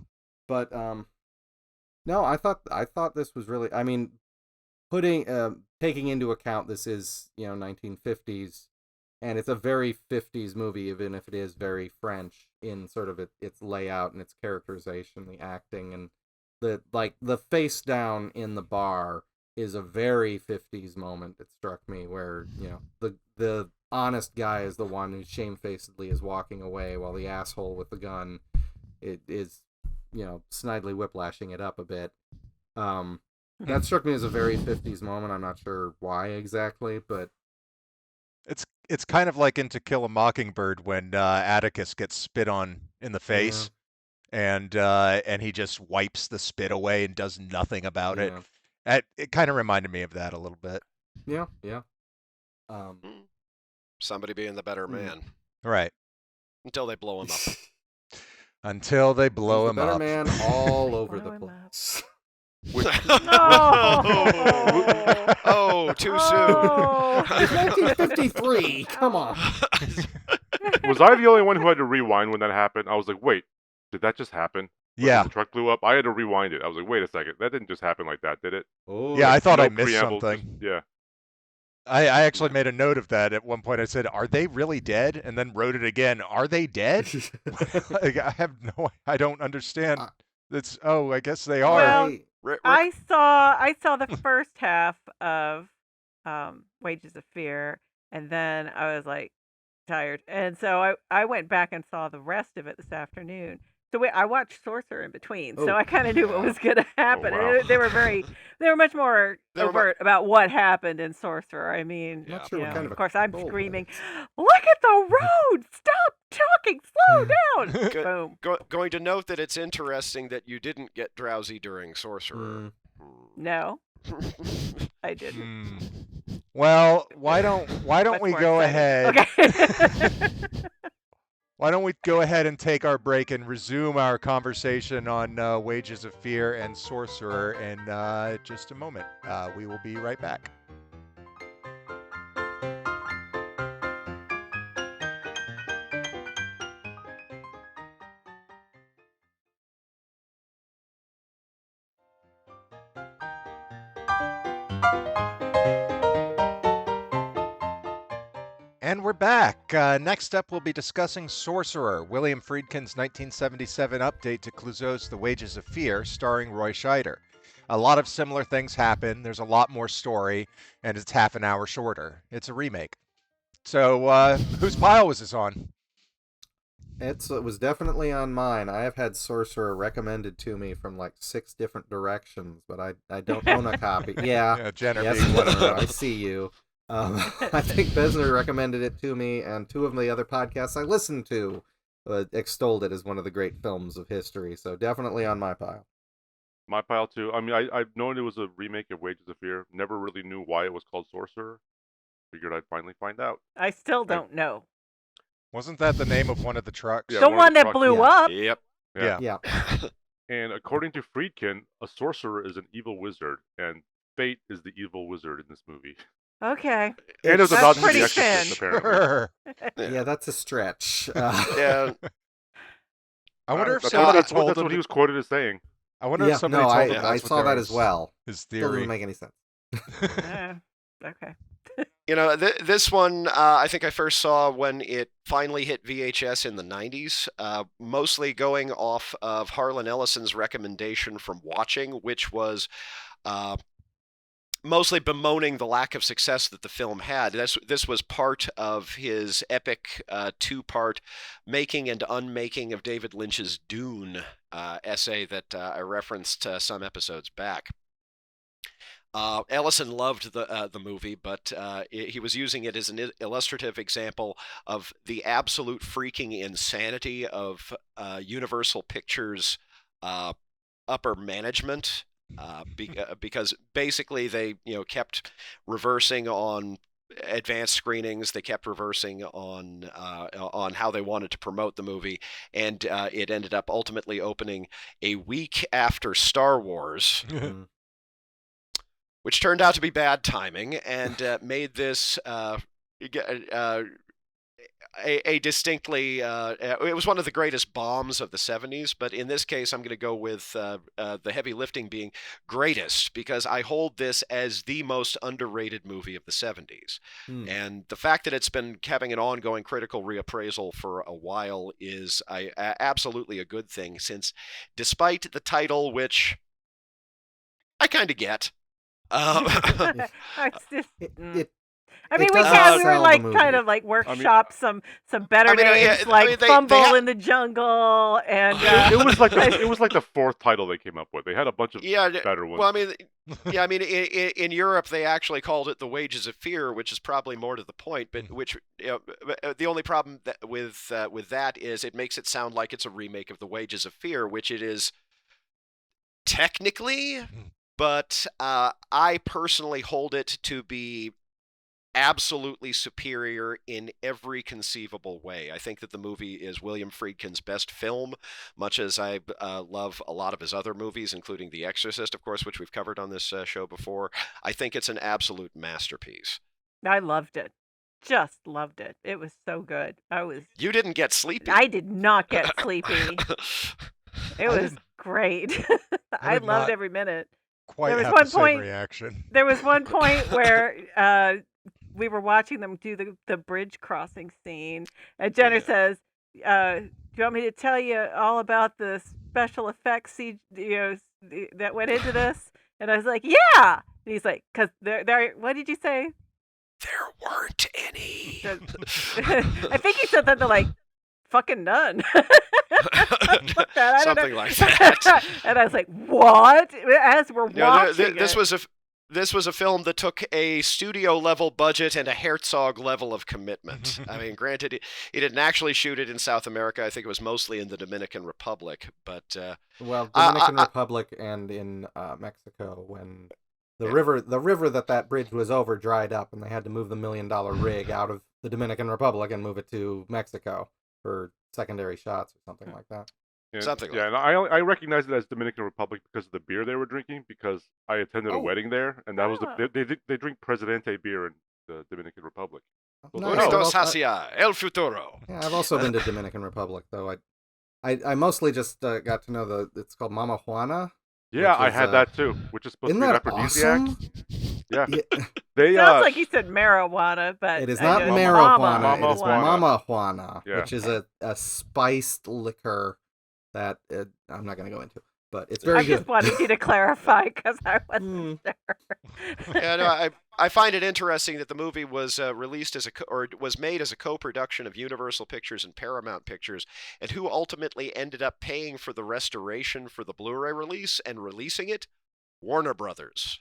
But no, I thought this was really. I mean, taking into account this is 1950s, and it's a very 50s movie, even if it is very French in sort of its layout and its characterization, the acting, and the face down in the bar is a very 50s moment. It struck me where the honest guy is the one who shamefacedly is walking away while the asshole with the gun is snidely whiplashing it up a bit. That struck me as a very 50s moment. I'm not sure why exactly, but It's kind of like in To Kill a Mockingbird when Atticus gets spit on in the face, and he just wipes the spit away and does nothing about it. It kind of reminded me of that a little bit. Yeah. Somebody being the better man. Right. Until they blow him up. Until they blow him better up. man all over the Blow him up. place. Oh, too Oh. It's 1953. Come on. Was I the only one who had to rewind when that happened? I was like, wait, did that just happen? Yeah. The truck blew up. I had to rewind it. I was like, wait a second, that didn't just happen like that, did it? Oh, Yeah, I thought No I missed preamble, something. yeah. I actually made a note of that at one point. I said, "Are they really dead?" And then wrote it again. Are they dead? Like, I don't understand. It's I guess they are. Well, I saw the first half of Wages of Fear, and then I was like tired, and so I went back and saw the rest of it this afternoon. So I watched Sorcerer in between, so I kind of knew what was going to happen. wow. And they were much more overt about what happened in Sorcerer. I mean, Not sure what kind of course, I'm goal screaming, "Look at the road! Stop talking! Slow down!" Boom. Going to note that it's interesting that you didn't get drowsy during Sorcerer. No, I didn't. Well, why don't we go ahead? Okay. Why don't we go ahead and take our break and resume our conversation on Wages of Fear and Sorcerer in just a moment. We will be right back. And we're back. Next up, we'll be discussing Sorcerer, William Friedkin's 1977 update to Clouzot's The Wages of Fear, starring Roy Scheider. A lot of similar things happen. There's a lot more story, and it's half an hour shorter. It's a remake. So, whose pile was this on? It was definitely on mine. I have had Sorcerer recommended to me from like 6 different directions, but I don't own a copy. Yeah, Jenner yes, being one of Jenner, them. I see you. I think Besner recommended it to me, and 2 of the other podcasts I listened to extolled it as one of the great films of history, so definitely on my pile. My pile too. I mean, I've known it was a remake of Wages of Fear. Never really knew why it was called Sorcerer. Figured I'd finally find out. I still don't know. Wasn't that the name of one of the trucks? Yeah, The one one of the that trucks. blew up? Yep. Yeah. And according to Friedkin, a sorcerer is an evil wizard, and Fate is the evil wizard in this movie. Okay. And it's That's about to be pretty the Exorcist, thin. apparently. Yeah, that's a stretch. Yeah. I wonder if That's somebody what told him. he was quoted as saying. I wonder if somebody told him I that's what saw that as well. His Still theory. doesn't make any sense. Okay. You know, this one I think I first saw when it finally hit VHS in the 90s, mostly going off of Harlan Ellison's recommendation from watching, which was mostly bemoaning the lack of success that the film had. This was part of his epic 2-part making and unmaking of David Lynch's Dune essay that I referenced some episodes back. Ellison loved the movie, but he was using it as an illustrative example of the absolute freaking insanity of Universal Pictures upper management, because basically they kept reversing on advanced screenings. They kept reversing on how they wanted to promote the movie, and it ended up ultimately opening a week after Star Wars. Which turned out to be bad timing and made this a distinctly... it was one of the greatest bombs of the 70s, but in this case I'm going to go with the heavy lifting being greatest, because I hold this as the most underrated movie of the 70s. And the fact that it's been having an ongoing critical reappraisal for a while is absolutely a good thing, since despite the title, which I kind of get... It's just, I I mean, It we doesn't can. We sell were the like movie. kind of like workshop some better I mean, names, yeah, like I mean, they Fumble ha- in the Jungle, and it was like the fourth title they came up with. They had a bunch of yeah. better ones. Well, I mean, yeah, I mean, in Europe they actually called it The Wages of Fear, which is probably more to the point. But which the only problem with that is it makes it sound like it's a remake of The Wages of Fear, which it is technically. But I personally hold it to be absolutely superior in every conceivable way. I think that the movie is William Friedkin's best film, much as I love a lot of his other movies, including The Exorcist, of course, which we've covered on this show before. I think it's an absolute masterpiece. I loved it. Just loved it. It was so good. You didn't get sleepy. I did not get sleepy. It was great. I loved every minute. Quite There was have one the same point- reaction. There was one point where we were watching them do the bridge crossing scene, and Jenner says, "Do you want me to tell you all about the special effects that went into this?" And I was like, "Yeah." And he's like, "Cause there. What did you say?" There weren't any. I think he said that to like fucking none. Something like that. And I was like, "What?" As we're watching this it. This was a film that took a studio level budget and a Herzog level of commitment. I mean, granted, he didn't actually shoot it in South America. I think it was mostly in the Dominican Republic. But well, Dominican Republic and in Mexico, when the river that bridge was over dried up, and they had to move the $1 million rig out of the Dominican Republic and move it to Mexico for secondary shots or something like that. Something like and I recognize it as Dominican Republic because of the beer they were drinking, because I attended a wedding there, and that was they drink Presidente beer in the Dominican Republic. Bonitos hacia el futuro. Yeah, I've also been to Dominican Republic, though. I mostly just got to know it's called Mama Juana. Yeah, I had that too, which is supposed to be an aphrodisiac. Awesome? Yeah. They sounds like you said marijuana, but it is not marijuana. It is Mama Juana, which is a spiced liquor that I'm not going to go into, but it's very good. I just wanted you to clarify because I wasn't sure. Yeah, no, I find it interesting that the movie was released was made as a co-production of Universal Pictures and Paramount Pictures, and who ultimately ended up paying for the restoration for the Blu-ray release and releasing it? Warner Brothers.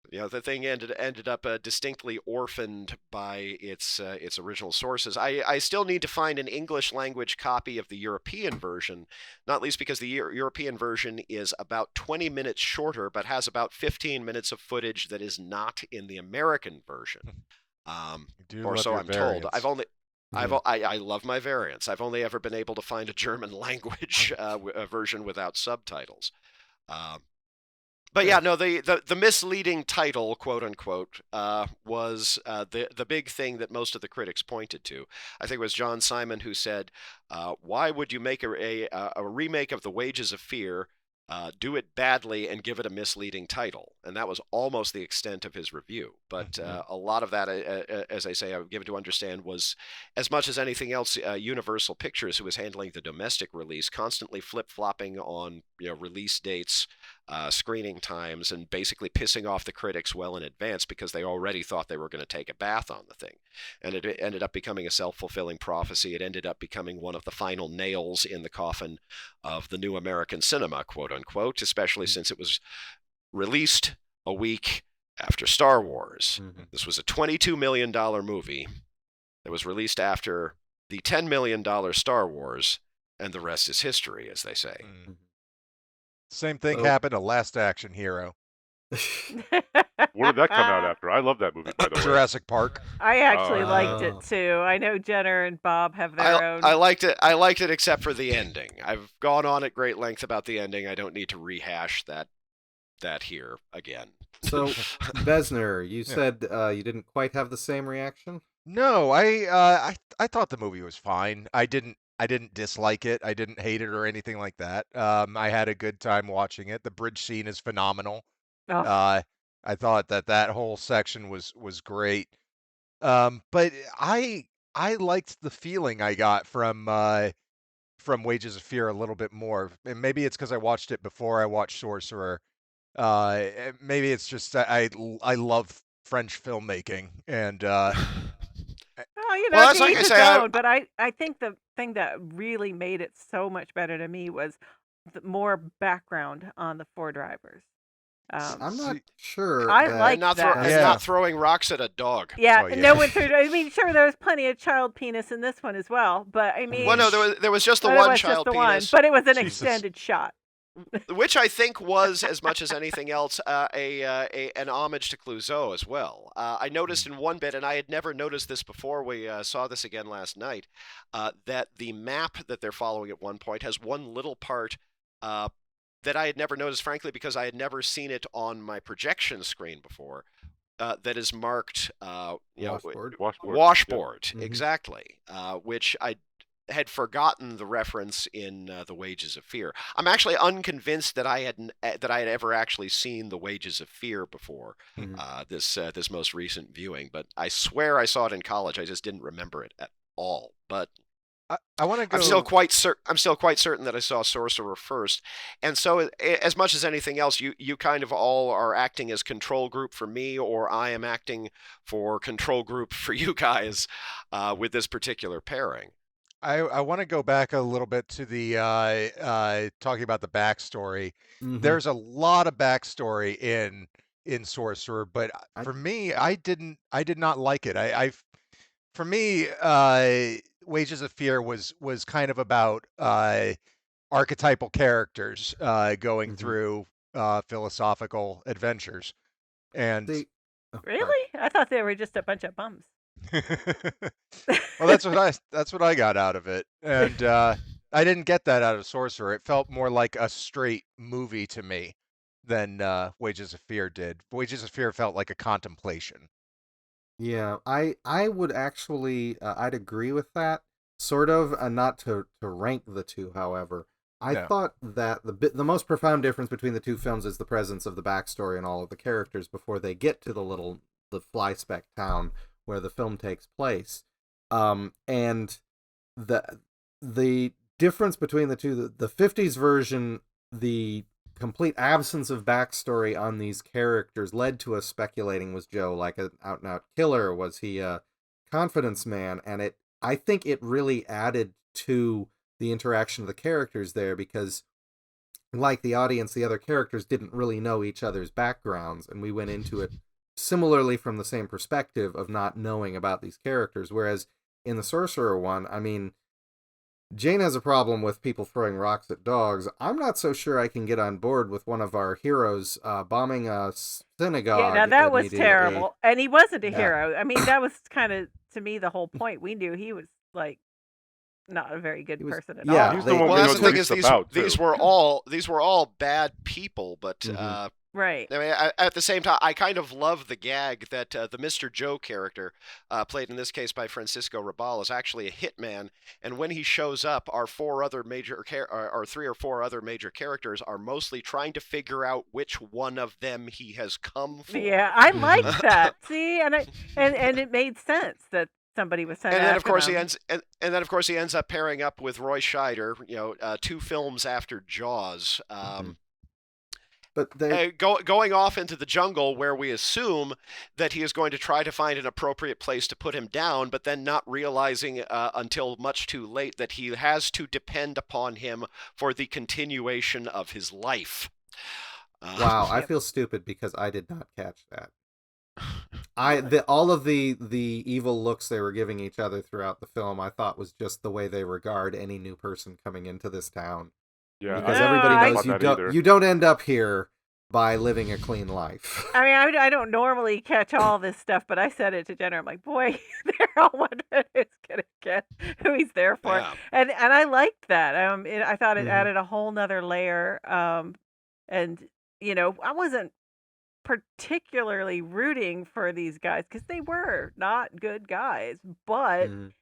The thing ended up distinctly orphaned by its original sources. I still need to find an English language copy of the European version, not least because the European version is about 20 minutes shorter, but has about 15 minutes of footage that is not in the American version. Or so I'm told. I love my variants. I've only ever been able to find a German language version without subtitles. But yeah, no, the misleading title, quote unquote, was the big thing that most of the critics pointed to. I think it was John Simon who said, "Why would you make a remake of The Wages of Fear, do it badly, and give it a misleading title?" And that was almost the extent of his review. But a lot of that, as I say, I would give it to understand, was, as much as anything else, Universal Pictures, who was handling the domestic release, constantly flip-flopping on release dates, screening times, and basically pissing off the critics well in advance because they already thought they were going to take a bath on the thing. And it ended up becoming a self-fulfilling prophecy. It ended up becoming one of the final nails in the coffin of the new American cinema, quote unquote, especially since it was released a week after Star Wars. This was a $22 million movie that was released after the $10 million Star Wars, and the rest is history, as they say. Same thing happened to Last Action Hero. Where did that come out after? I love that movie, by the way. Jurassic Park. I actually liked it too. I know Jenner and Bob have their own. I liked it except for the ending. I've gone on at great length about the ending. I don't need to rehash that here again. So, Vesner, you said you didn't quite have the same reaction? No, I thought the movie was fine. I didn't dislike it. I didn't hate it or anything like that. I had a good time watching it. The bridge scene is phenomenal. Oh. I thought that whole section was great. But I liked the feeling I got from Wages of Fear a little bit more. And maybe it's because I watched it before I watched Sorcerer. Maybe it's just I love French filmmaking, and Oh, you know, Well, to that's like each I his say. own. But I think the thing that really made it so much better to me was the more background on the four drivers. I'm not see, sure I that And liked not that. and yeah, not throwing rocks at a dog. Yeah, oh and yeah, no one threw. I mean, sure, there was plenty of child penis in this one as well, but I Well, mean, no, there was just the but it one was just child the one. penis, But it was an Jesus, extended shot. which I think was, as much as anything else, an homage to Clouzot as well. I noticed in one bit, and I had never noticed this before. We saw this again last night. That the map that they're following at one point has one little part that I had never noticed, frankly, because I had never seen it on my projection screen before. That is marked, washboard. washboard, Yep. exactly, which I had forgotten the reference in The Wages of Fear. I'm actually unconvinced that I had ever actually seen The Wages of Fear before this most recent viewing, but I swear I saw it in college. I just didn't remember it at all. But I want to I'm still go. quite certain that I saw Sorcerer first. And so, as much as anything else, you kind of all are acting as control group for me, or I am acting for control group for you guys with this particular pairing. I want to go back a little bit to the talking about the backstory. Mm-hmm. There's a lot of backstory in Sorcerer, but I- for me, I did not like it. For me, Wages of Fear was kind of about archetypal characters going Mhm. through philosophical adventures, and See, oh, sorry. Really? I thought they were just a bunch of bums. well, that's what I got out of it, and I didn't get that out of Sorcerer. It felt more like a straight movie to me than Wages of Fear did. Wages of Fear felt like a contemplation. Yeah, I would actually I'd agree with that sort of, not to rank the two. However, I No. thought that the most profound difference between the two films is the presence of the backstory and all of the characters before they get to the fly speck town where the film takes place. And the difference between the two, the 50s version, the complete absence of backstory on these characters led to us speculating, was Joe like an out and out killer, was he a confidence man? And I think it really added to the interaction of the characters there, because like the audience, the other characters didn't really know each other's backgrounds, and we went into it similarly from the same perspective of not knowing about these characters. Whereas in the Sorcerer one, I mean, Jane has a problem with people throwing rocks at dogs. I'm not so sure I can get on board with one of our heroes bombing a synagogue. Yeah, now that was immediately. terrible. And he wasn't a Yeah. hero. I mean, that was kind of, to me, the whole point. We knew he was, like, not a very good He was- person at yeah, all. He's the one Well, we that's know the thing what is he's about, these too. were all bad people, but Mhm. Right. I mean, at the same time, I kind of love the gag that the Mr. Joe character, played in this case by Francisco Rabal, is actually a hitman, and when he shows up, our three or four other major characters are mostly trying to figure out which one of them he has come for. Yeah, I liked that. See, and it made sense that somebody was sent And then, of after course, them. he ends up pairing up with Roy Scheider. 2 films after Jaws. But they Going off into the jungle, where we assume that he is going to try to find an appropriate place to put him down, but then not realizing until much too late that he has to depend upon him for the continuation of his life. wow, I Yep. feel stupid because I did not catch that. All of the evil looks they were giving each other throughout the film, I thought was just the way they regard any new person coming into this town. Yeah, Because No, everybody I- knows Not that either. you don't end up here by living a clean life. I mean, I don't normally catch all this stuff, but I said it to Jenna. I'm like, boy, they're all wondering who's gonna get who he's there for, Yeah. and I liked that. I thought it Mhm. added a whole nother layer. And I wasn't particularly rooting for these guys because they were not good guys, but Mhm.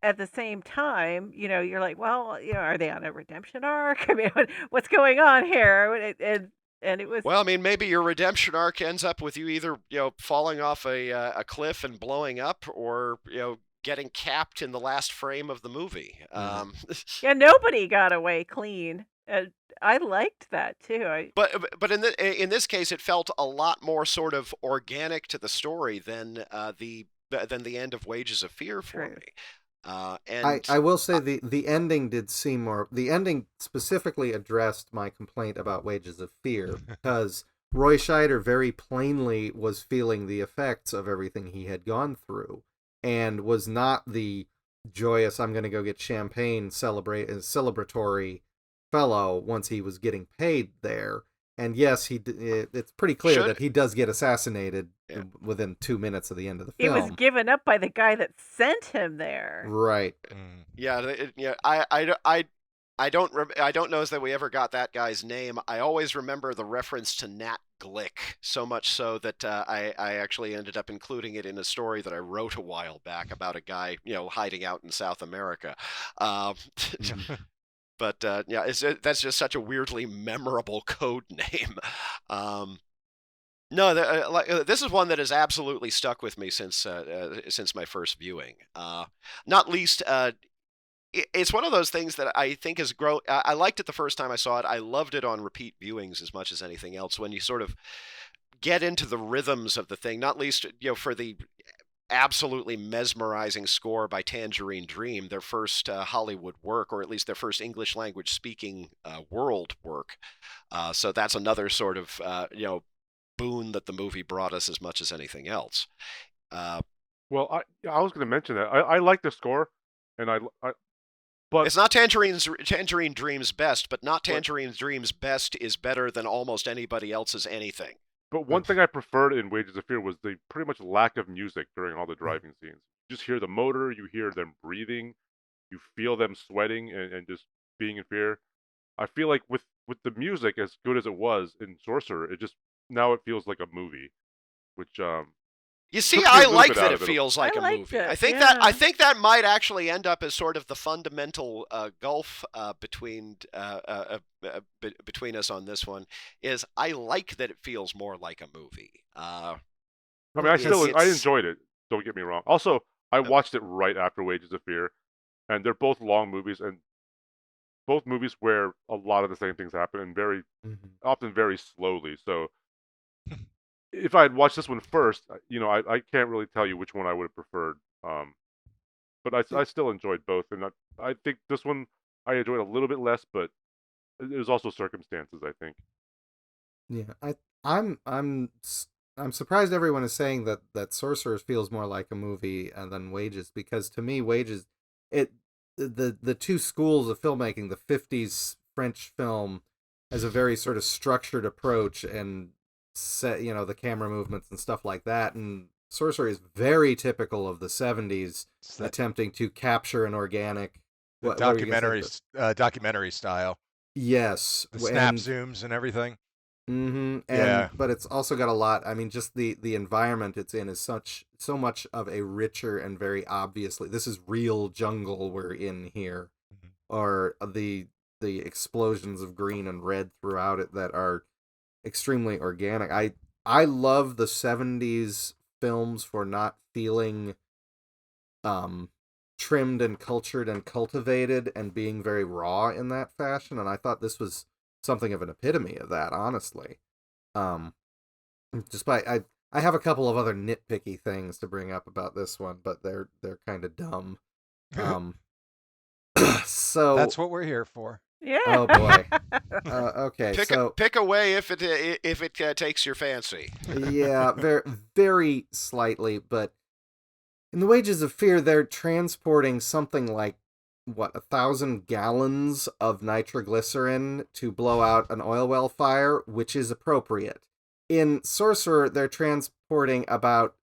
at the same time, you're like, well, are they on a redemption arc? I mean, what's going on here? And it was, Well, I mean, maybe your redemption arc ends up with you either falling off a cliff and blowing up, or getting capped in the last frame of the movie. yeah, nobody got away clean. I liked that too. But in this case, it felt a lot more sort of organic to the story than the end of Wages of Fear for True. me. I will say the ending did seem more. The ending specifically addressed my complaint about Wages of Fear because Roy Scheider very plainly was feeling the effects of everything he had gone through, and was not the joyous "I'm going to go get champagne" celebratory fellow once he was getting paid there. And yes, it's pretty clear that he does get assassinated within 2 minutes of the end of the He was film. given up by the guy that sent him there. Right. Yeah, I don't know that we ever got that guy's name. I always remember the reference to Nat Glick, so much so that I actually ended up including it in a story that I wrote a while back about a guy, hiding out in South America. But yeah, that's just such a weirdly memorable code name. No, this is one that has absolutely stuck with me since my first viewing. Not least, it's one of those things that I think has grown. I liked it the first time I saw it. I loved it on repeat viewings as much as anything else. When you sort of get into the rhythms of the thing, not least for the absolutely mesmerizing score by Tangerine Dream, their first Hollywood work, or at least their first English language speaking world work. So that's another sort of boon that the movie brought us as much as anything else. Well, I was going to mention that I like the score, and but it's not Tangerine Dream's best, but not Tangerine Dream's best is better than almost anybody else's anything. But one thing I preferred in Wages of Fear was the pretty much lack of music during all the driving scenes. You just hear the motor, you hear them breathing, you feel them sweating and just being in fear. I feel like with the music, as good as it was in Sorcerer, now it feels like a movie, which you see, took me a I little like bit that out it of it. feels like I a liked movie. it, I think that might actually end up as sort of the fundamental gulf between us on this one. Is I like that it feels more like a movie. I mean, I enjoyed it. Don't get me wrong. Also, I watched it right after Wages of Fear, and they're both long movies, and both movies where a lot of the same things happen, and often very slowly. So if I had watched this one first, I can't really tell you which one I would have preferred. But I still enjoyed both, and I think this one I enjoyed a little bit less, but it was also circumstances, I think. Yeah, I'm surprised everyone is saying that Sorcerer feels more like a movie than Wages, because to me Wages, the two schools of filmmaking, the 50s French film has a very sort of structured approach and set, the camera movements and stuff like that, and Sorcerer is very typical of the 70s attempting to capture an organic documentary style. Yes, the snap zooms and everything. But it's also got a lot. I mean, just the environment it's in is so much of a richer and very obviously, this is real jungle we're in here, or the explosions of green and red throughout it that are extremely organic. I love the 70s films for not feeling trimmed and cultured and cultivated and being very raw in that fashion, and I thought this was something of an epitome of that, honestly. Despite I have a couple of other nitpicky things to bring up about this one, but they're kind of dumb. So that's what we're here for. Yeah. Oh boy. Okay. Pick away if it takes your fancy. Yeah, very very slightly, but in the Wages of Fear, they're transporting something like 1,000 gallons of nitroglycerin to blow out an oil well fire, which is appropriate. In Sorcerer, they're transporting about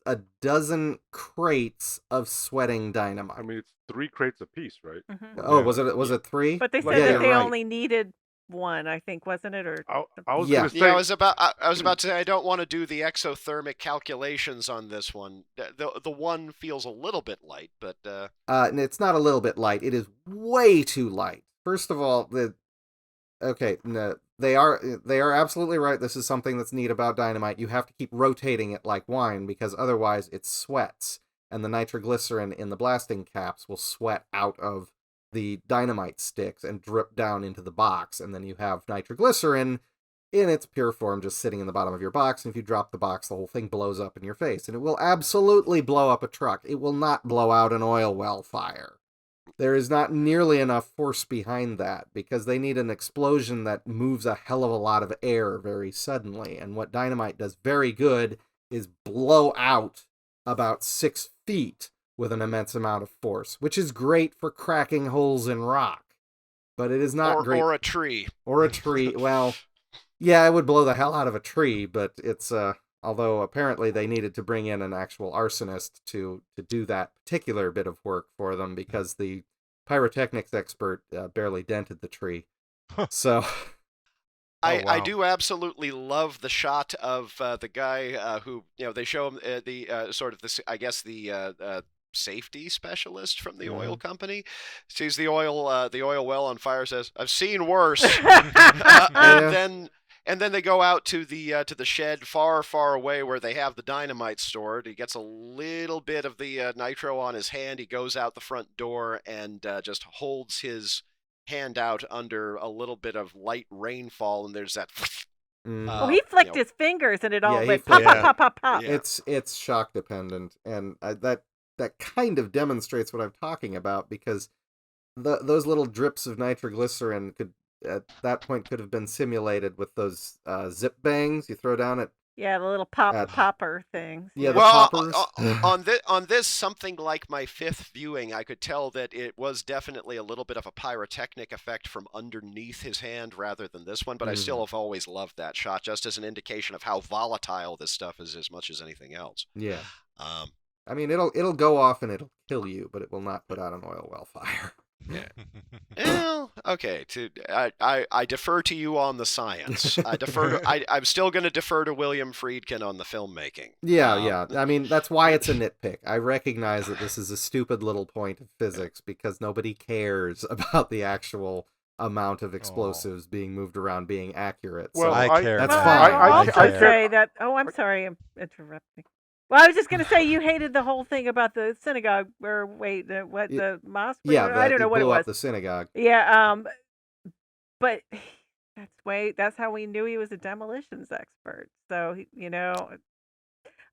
a dozen crates of sweating dynamite. I mean, it's 3 crates apiece, right? Mm-hmm. Oh, yeah. Was it 3? But they said that they only needed one, I think, wasn't it? Or I was going to say, I was about to say I don't want to do the exothermic calculations on this one. The one feels a little bit light, but it's not a little bit light. It is way too light. First of all, they are absolutely right. This is something that's neat about dynamite. You have to keep rotating it like wine, because otherwise it sweats, and the nitroglycerin in the blasting caps will sweat out of the dynamite sticks and drip down into the box, and then you have nitroglycerin in its pure form just sitting in the bottom of your box, and if you drop the box, the whole thing blows up in your face, and it will absolutely blow up a truck. It will not blow out an oil well fire. There is not nearly enough force behind that, because they need an explosion that moves a hell of a lot of air very suddenly, and what dynamite does very good is blow out about 6 feet with an immense amount of force, which is great for cracking holes in rock, but it is not great. Or a tree. Or a tree. Well, yeah, it would blow the hell out of a tree, but it's, although apparently they needed to bring in an actual arsonist to do that particular bit of work for them, because the pyrotechnics expert barely dented the tree. So... I wow. do absolutely love the shot of the guy who, they show him the sort of this, I guess the safety specialist from the oil company sees the oil well on fire, says, "I've seen worse," and then they go out to the shed far, far away where they have the dynamite stored. He gets a little bit of the nitro on his hand. He goes out the front door and just holds his hand out under a little bit of light rainfall, and there's that. He flicked his fingers, and it all went flicked- pop, pop, pop, pop, pop. Yeah. It's shock dependent, and that kind of demonstrates what I'm talking about, because those little drips of nitroglycerin could at that point could have been simulated with those zip bangs you throw down at. Yeah, the little popper things. Yeah, the Well, poppers. on this, something like my fifth viewing, I could tell that it was definitely a little bit of a pyrotechnic effect from underneath his hand rather than this one, but I still have always loved that shot, just as an indication of how volatile this stuff is as much as anything else. Yeah. I mean, it'll go off and it'll kill you, but it will not put out an oil well fire. Yeah. Well, okay. I defer to you on the science. I'm still going to defer to William Friedkin on the filmmaking. Yeah. I mean, that's why it's a nitpick. I recognize that this is a stupid little point of physics, because nobody cares about the actual amount of explosives being moved around being accurate. Well, so I care. that's Well, fine. I'll also I care. say that. Oh, I'm sorry, I'm interrupting. Well, I was just going to say you hated the whole thing about the synagogue, or wait, the mosque? Yeah, I don't know what it blew up was. the synagogue. Yeah, but that's how we knew he was a demolitions expert. So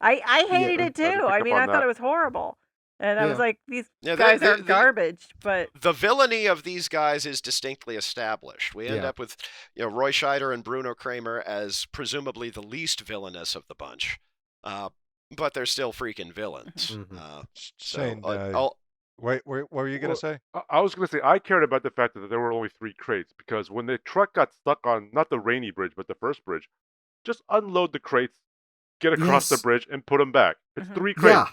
I hated it I didn't too. pick I up mean, on I thought that. it was horrible, and I was Yeah. like, these Yeah, guys are garbage. But The villainy of these guys is distinctly established. We end Yeah. up with Roy Scheider and Bruno Kramer as presumably the least villainous of the bunch. But they're still freaking villains. Mhm. Shane, I'll- wait, what were you gonna say? I was going to say, I cared about the fact that there were only 3 crates, because when the truck got stuck on, not the Rainy Bridge, but the first bridge, just unload the crates, get across the Yes. bridge, and put them back. It's Mhm. 3 crates. Yeah,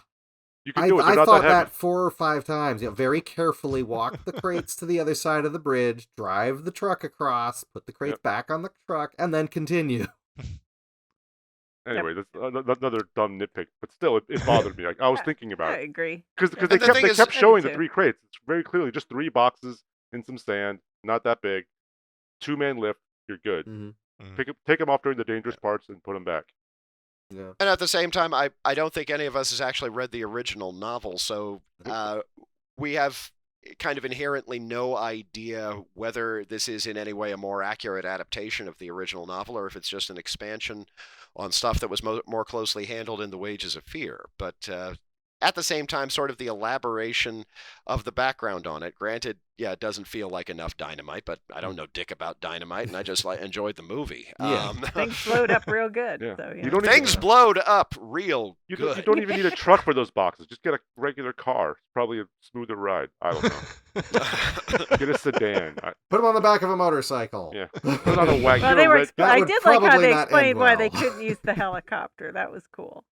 You can do it. They're I not thought that heavy. that 4 or 5 times. Very carefully walk the crates to the other side of the bridge, drive the truck across, put the crates back on the truck, and then continue. Anyway, that's another dumb nitpick, but still, it bothered me. Like, I was thinking about I it. agree. Because And they the kept, thing they is- kept I showing do the too. 3 crates. It's very clearly just 3 boxes in some sand, not that big. 2-man lift, you're good. Mm-hmm. Take them off during the dangerous parts and put them back. Yeah. And at the same time, I don't think any of us has actually read the original novel, so we have kind of inherently no idea whether this is in any way a more accurate adaptation of the original novel, or if it's just an expansion on stuff that was more closely handled in The Wages of Fear. But at the same time, sort of the elaboration of the background on it. Granted, yeah, it doesn't feel like enough dynamite, but I don't know dick about dynamite, and I just enjoyed the movie. Yeah. Things flowed up real good. Yeah. So You don't even- Things blowed up real You good. don't even need a truck for those boxes. Just get a regular car. It's probably a smoother ride. I don't know. Get a sedan. Put them on the back of a motorcycle. Yeah. Put it on a wagon. Well, Get a red- That I would did like how probably they not end explained why they well. couldn't use the helicopter. That was cool.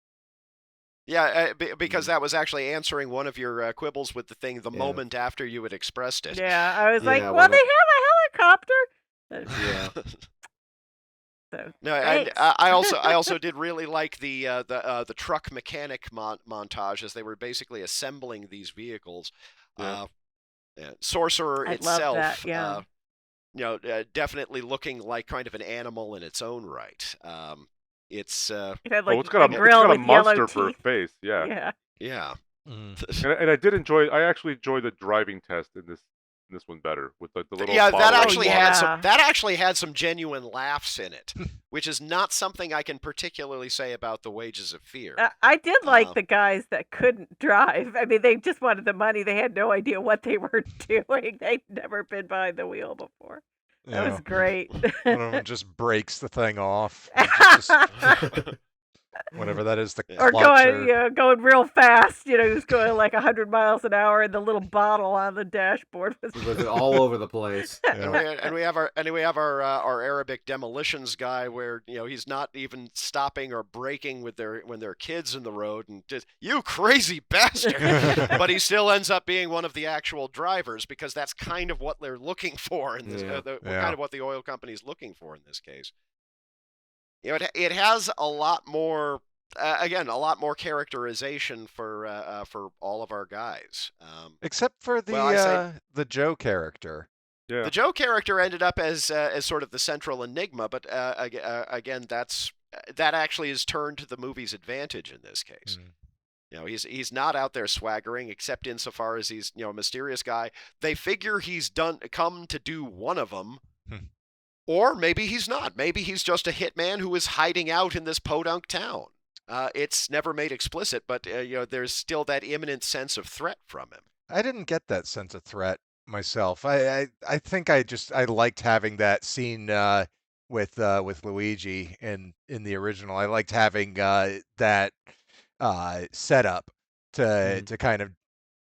Yeah, because that was actually answering one of your quibbles with the thing the Yeah. moment after you had expressed it. Yeah, I was like, Yeah, well, when they it- have a helicopter. Yeah. So No, and thanks. I also did really like the truck mechanic montage as they were basically assembling these vehicles. Yeah. Sorcerer I love itself, that, yeah. definitely looking like kind of an animal in its own right. It's It had Oh, like it's got a it's grill got a with yellow monster for a teeth. face. Yeah. Yeah. yeah. Mm. And I did enjoy. I actually enjoy the driving test in this this one better with like the little. Yeah, that follow-up actually plot. had yeah. some. That actually had some genuine laughs in it, which is not something I can particularly say about The Wages of Fear. I did like Uh, the guys that couldn't drive. I mean, they just wanted the money. They had no idea what they were doing. They'd never been behind the wheel before. That Yeah. was great. One of them just breaks the thing off. And just whatever that is, the Or clutch going real fast. He was going like 100 miles an hour, and the little bottle on the dashboard was. He was all over the place. and we have our Arabic demolitions guy where he's not even stopping or braking when there are kids in the road and just you crazy bastard, but he still ends up being one of the actual drivers because that's kind of what they're looking for in this kind of what the oil company's looking for in this case. It has a lot more. Again, a lot more characterization for all of our guys. except for the Joe character. Yeah. The Joe character ended up as sort of the central enigma, but again, that actually is turned to the movie's advantage in this case. He's not out there swaggering, except insofar as he's a mysterious guy. They figure he's come to do one of them. Or maybe he's not. Maybe he's just a hitman who is hiding out in this podunk town. It's never made explicit, but there's still that imminent sense of threat from him. I didn't get that sense of threat myself. I think I liked having that scene with Luigi in the original. I liked having that setup to kind of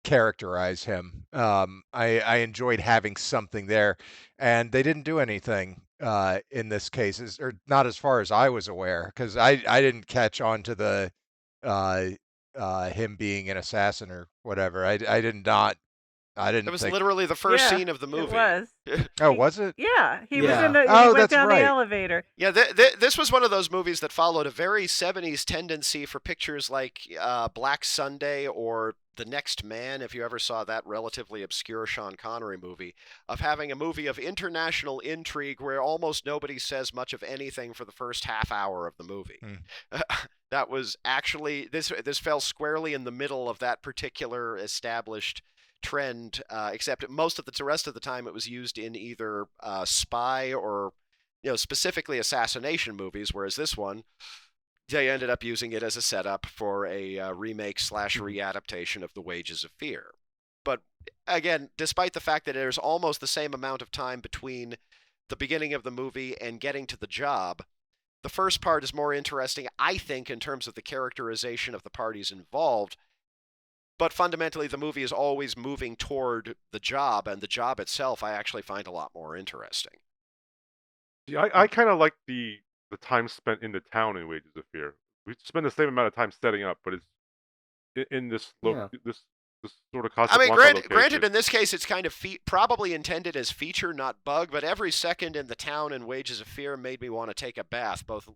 characterize him. I enjoyed having something there, and they didn't do anything in this case, or not as far as I was aware, because I didn't catch on to the him being an assassin or whatever. I didn't It was think... literally the first Yeah, scene of the movie. It was. Oh, was it? Yeah, he was Yeah. in the. He Oh, went that's down right. the elevator. Yeah, this was one of those movies that followed a very 70s tendency for pictures like Black Sunday or The Next Man, if you ever saw that relatively obscure Sean Connery movie, of having a movie of international intrigue where almost nobody says much of anything for the first half hour of the movie. That was actually, this fell squarely in the middle of that particular established trend, except most of the rest of the time it was used in either spy or specifically assassination movies, whereas this one they ended up using it as a setup for a remake / readaptation of The Wages of Fear. But again, despite the fact that there's almost the same amount of time between the beginning of the movie and getting to the job, the first part is more interesting, I think, in terms of the characterization of the parties involved. But fundamentally, the movie is always moving toward the job, and the job itself I actually find a lot more interesting. Yeah, I kind of like the time spent in the town in Wages of Fear. We spend the same amount of time setting up, but it's in this this sort of I mean, Casablanca granted, location. in this case, it's kind of probably intended as feature, not bug. But every second in the town in Wages of Fear made me want to take a bath, both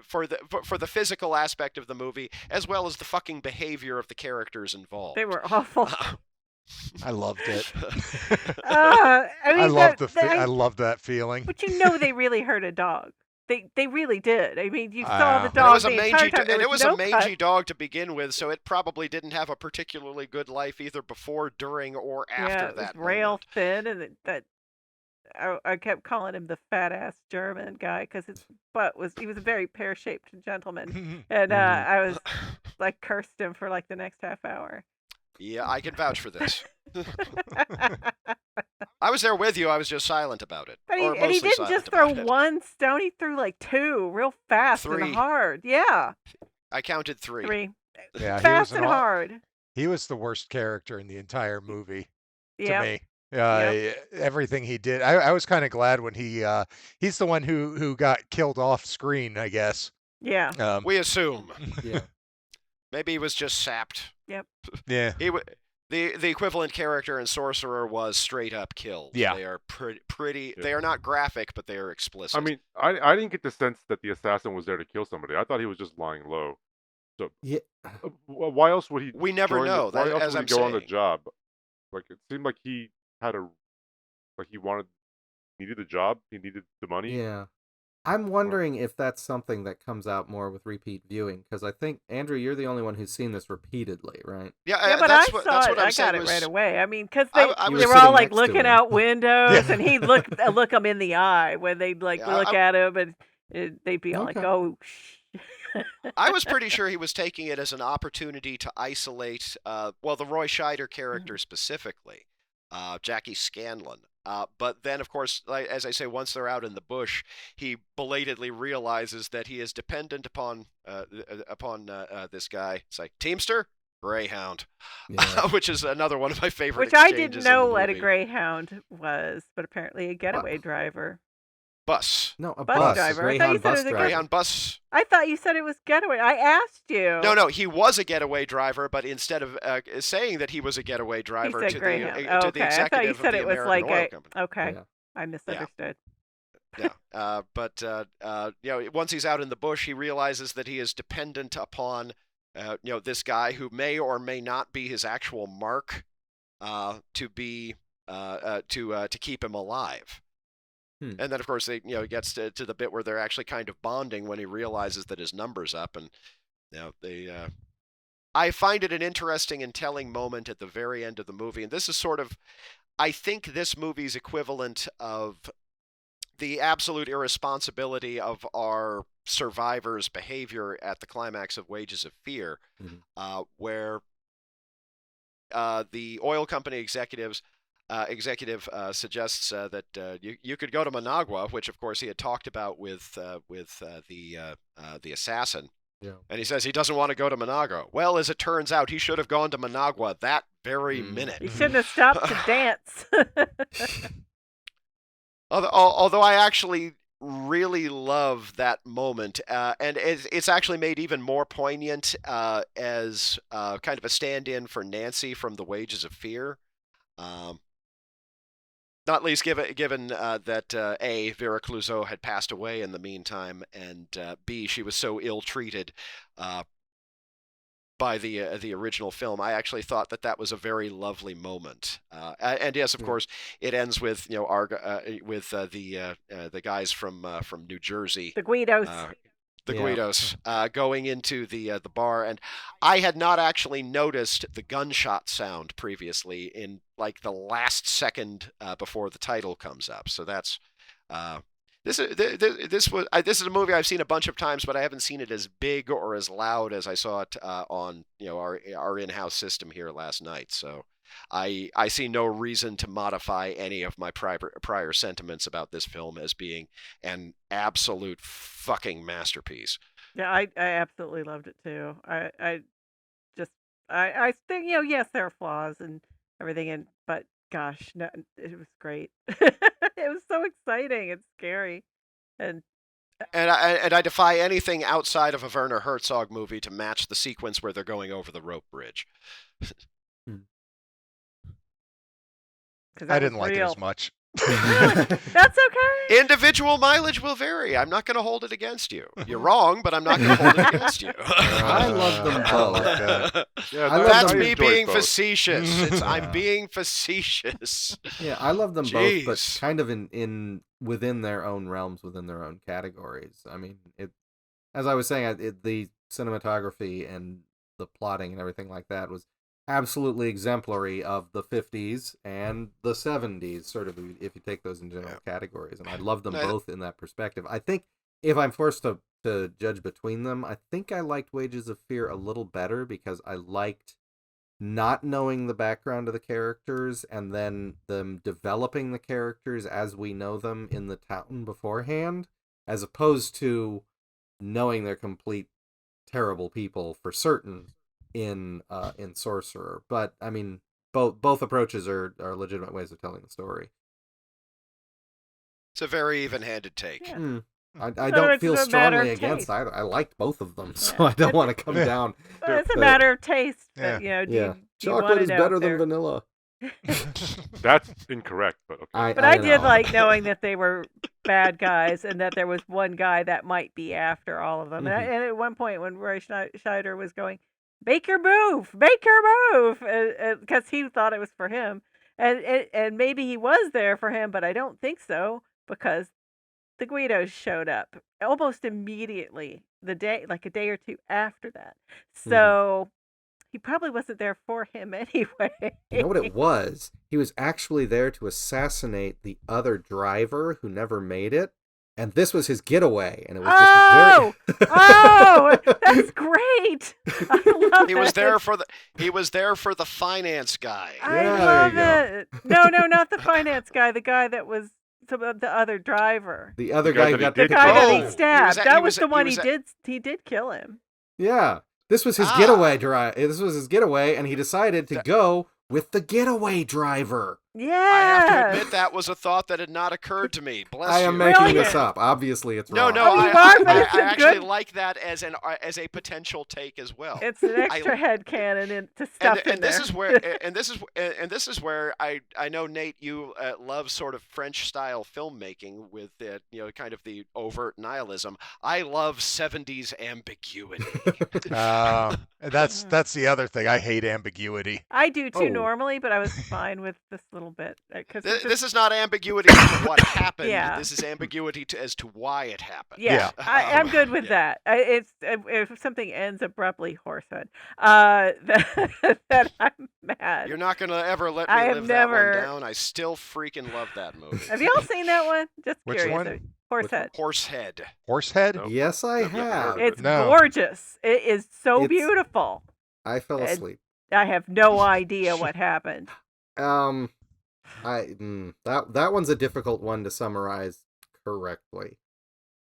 for the physical aspect of the movie as well as the fucking behavior of the characters involved. They were awful. I loved it. I mean, I loved that feeling. But they really hurt a dog. They really did. I mean, you saw the dog. It was a mangy, and it was a mangy dog to begin with, so it probably didn't have a particularly good life either before, during, or after it that. Was rail thin, and I kept calling him the fat ass German guy because his butt he was a very pear shaped gentleman, and I was like cursed him for like the next half hour. Yeah, I can vouch for this. I was there with you. I was just silent about it. But he didn't just throw one stone. He threw like two, real fast and hard. Yeah. I counted three. Yeah, fast and hard. He was the worst character in the entire movie to me. Everything he did. I was kind of glad when he's the one who got killed off screen, I guess. Yeah. We assume. Yeah. Maybe he was just sapped. Yep. Yeah. The equivalent character in Sorcerer was straight up killed. Yeah. They are pretty. Yeah. They are not graphic, but they are explicit. I mean, I didn't get the sense that the assassin was there to kill somebody. I thought he was just lying low. So why else would he? We never know. Why else as would I'm he go saying. on the job? Like it seemed like he had needed the job. He needed the money. Yeah. I'm wondering if that's something that comes out more with repeat viewing, because I think, Andrew, you're the only one who's seen this repeatedly, right? Yeah, but that's I what saw it. I'm I saying got it right was away. I mean, because I You they were were all sitting like next to looking him. out windows, Yeah. and he'd look them in the eye when they'd like Yeah, look at him, and they'd be all like, Okay. "Oh, I was pretty sure he was taking it as an opportunity to isolate, the Roy Scheider character specifically, Jackie Scanlon. But then, of course, as I say, once they're out in the bush, he belatedly realizes that he is dependent upon this guy. It's like Teamster, Greyhound, Yeah. which is another one of my favorite which I exchanges didn't in the know what a movie. Greyhound was, but apparently a getaway driver, Bus. No, a bus bus. driver. A I thought you Greyhound said it bus was a driver. Greyhound bus. I thought you said it was getaway. I asked you. No, he was a getaway driver, but instead of saying that he was a getaway He driver said to Greyhound. the Okay, I thought you executive said of it the was American like Oil a. Company. Okay, Yeah. I misunderstood. But once he's out in the bush, he realizes that he is dependent upon this guy who may or may not be his actual mark to keep him alive. And then, of course, he gets to the bit where they're actually kind of bonding when he realizes that his number's up, and I find it an interesting and telling moment at the very end of the movie, and this is sort of, I think, this movie's equivalent of the absolute irresponsibility of our survivors' behavior at the climax of Wages of Fear, where the oil company executive suggests that you could go to Managua, which of course he had talked about with the assassin. Yeah. And he says he doesn't want to go to Managua. Well, as it turns out, he should have gone to Managua that very minute. He shouldn't have stopped to dance. Although I actually really love that moment, and it's actually made even more poignant as kind of a stand-in for Nancy from The Wages of Fear. Not least given that A, Vera Clouzot had passed away in the meantime, and B, she was so ill-treated by the original film. I actually thought that was a very lovely moment. And yes, of course, it ends with the guys from New Jersey, The Guidos. the Guidos going into the bar, and I had not actually noticed the gunshot sound previously in like the last second before the title comes up. So that's this is a movie I've seen a bunch of times, but I haven't seen it as big or as loud as I saw it on our in-house system here last night. So I see no reason to modify any of my prior sentiments about this film as being an absolute fucking masterpiece. Yeah, I absolutely loved it too. I think yes, there are flaws and everything, but gosh, no, it was great. It was so exciting and scary, and I defy anything outside of a Werner Herzog movie to match the sequence where they're going over the rope bridge. I didn't like it as much. That's okay. Individual mileage will vary. I'm not going to hold it against you. You're wrong, but I'm not going to hold it against you. I love them both. That's me being facetious. I'm being facetious. Yeah, I love them Jeez. both, but kind of in within their own realms, within their own categories. I mean, as I was saying, the cinematography and the plotting and everything like that was absolutely exemplary of the 50s and the 70s, sort of, if you take those in general categories. And I love them both in that perspective. I think if I'm forced to judge between them, I think I liked Wages of Fear a little better because I liked not knowing the background of the characters and then them developing the characters as we know them in the town beforehand, as opposed to knowing they're complete terrible people for certain in Sorcerer. But I mean, both approaches are legitimate ways of telling the story. It's a very even-handed take. Yeah. I don't feel strongly against either. I liked both of them, so I don't want to come down. Well, it's a matter of taste. But, chocolate is better than vanilla. That's incorrect, but okay. But I did like knowing that they were bad guys and that there was one guy that might be after all of them. And at one point when Roy Scheider was going, make your move, because he thought it was for him. And maybe he was there for him, but I don't think so, because the Guidos showed up almost immediately, a day or two after that. So he probably wasn't there for him anyway. You know what it was? He was actually there to assassinate the other driver who never made it. And this was his getaway, and it was just oh, that's great! I love He was it. there for the finance guy. I Yeah, love there you it. No, not the finance guy. The guy that was the other driver. the other The guy guy who that he got The did guy that Oh, he stabbed. he That was was the he one was he did kill him. Yeah, this was his getaway drive. This was his getaway, and he decided to go with the getaway driver. Yeah. I have to admit that was a thought that had not occurred to me. Bless I you. am making Brilliant. this up. Obviously, it's No, wrong. no, Oh, you are, but I it's a actually good- like that as a potential take as well. It's an extra headcanon to stuff in and this there. is where this is where I know, Nate, you love sort of French style filmmaking with kind of the overt nihilism. I love 70s ambiguity. That's the other thing. I hate ambiguity. I do too Oh. normally, but I was fine with this little bit because This is not ambiguity as to what happened. Yeah. This is ambiguity as to why it happened. Yeah, Yeah. I'm good with that. It's if something ends abruptly, horsehead, that I'm mad. You're not going to ever let me I have live never- that one down. I still freaking love that movie. Have y'all seen that one? Just Which curious. one? Horsehead. Horsehead. Horsehead? Nope. Yes, I I've never have. heard of It's No. gorgeous. It is so It's- beautiful. I fell Ed- asleep. I have no idea what happened. That one's a difficult one to summarize correctly.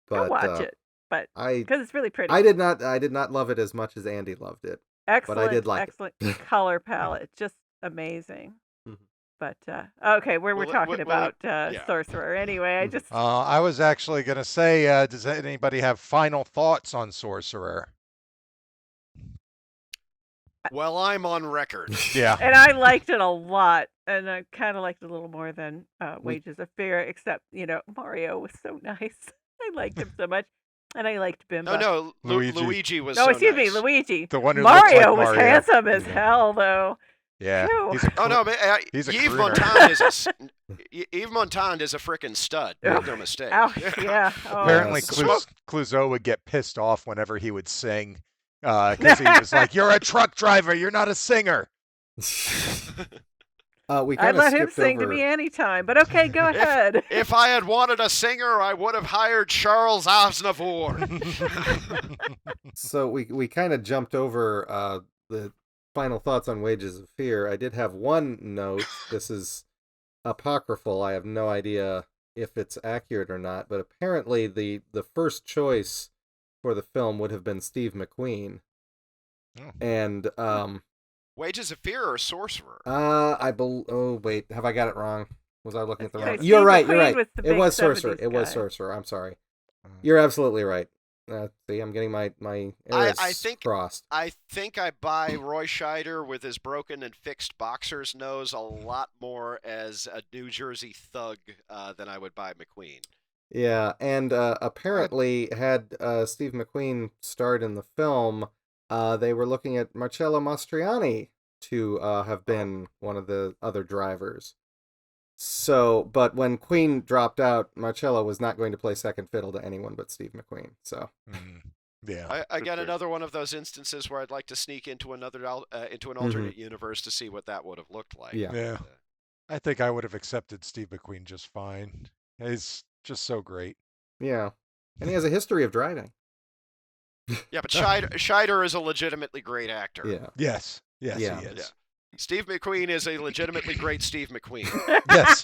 Go But watch it, but I because it's really pretty. I did not love it as much as Andy loved it. Excellent, did like it. excellent color palette, just amazing. Mhm. But okay, we're Well, talking well, about yeah. Sorcerer. Anyway, I just I was actually going to say, does anybody have final thoughts on Sorcerer? Well, I'm on record. Yeah. and I liked it a lot, and I kind of liked it a little more than Wages of Fear. Except Mario was so nice. I liked him so much, and I liked Bimba. No, Luigi. Luigi was. No, so excuse nice. me, Luigi. The one who looks like Mario was Mario. handsome as Yeah. hell, though. Yeah. Phew. He's a Oh no, man, He's a Yves crooner. Montand is Yves Montand is a frickin' stud. Make no mistake. Ouch, yeah. Oh. Apparently, Yes. Clouzot would get pissed off whenever he would sing, because he was like, "You're a truck driver. You're not a singer." We I'd kind of let him skipped sing over. to me anytime, but okay, go ahead. If I had wanted a singer, I would have hired Charles Aznavour. So we kind of jumped over the final thoughts on Wages of Fear. I did have one note. This is apocryphal. I have no idea if it's accurate or not, but apparently the first choice for the film would have been Steve McQueen. Oh. And Wages of Fear or Sorcerer? oh wait, have I got it wrong? Was I looking at the Okay, wrong? Steve You're right. McQueen You're right. was the It big was Sorcerer. 70s It was guy. Sorcerer. I'm sorry. You're absolutely right. See, I'm getting my errors I think- crossed. I think I buy Roy Scheider with his broken and fixed boxer's nose a lot more as a New Jersey thug than I would buy McQueen. Yeah, and apparently, had Steve McQueen starred in the film, they were looking at Marcello Mastroianni to have been one of the other drivers. So, but when Queen dropped out, Marcello was not going to play second fiddle to anyone but Steve McQueen. So, Yeah. I got fair. another one of those instances where I'd like to sneak into into an alternate universe to see what that would have looked like. Yeah. Yeah. I think I would have accepted Steve McQueen just fine. He's just so great. yeah. And he has a history of driving. Yeah, but Scheider is a legitimately great actor. Yeah. Yes. Yes, Yeah. he is. Steve McQueen is a legitimately great Steve McQueen, Yes.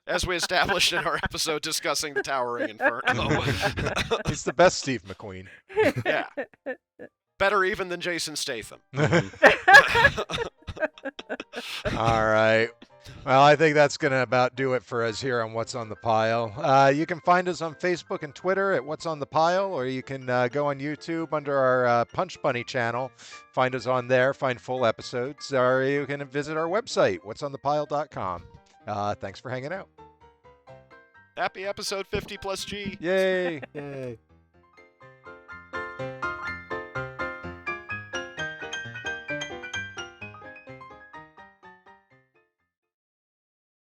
as we established in our episode discussing the Towering Inferno. He's the best Steve McQueen. Yeah. Better even than Jason Statham. All right. Well, I think that's going to about do it for us here on What's on the Pile. You can find us on Facebook and Twitter at What's on the Pile, or you can go on YouTube under our Punch Bunny channel. Find us on there, find full episodes, or you can visit our website, whatsonthepile.com. Thanks for hanging out. Happy episode 50 plus G. Yay. Yay.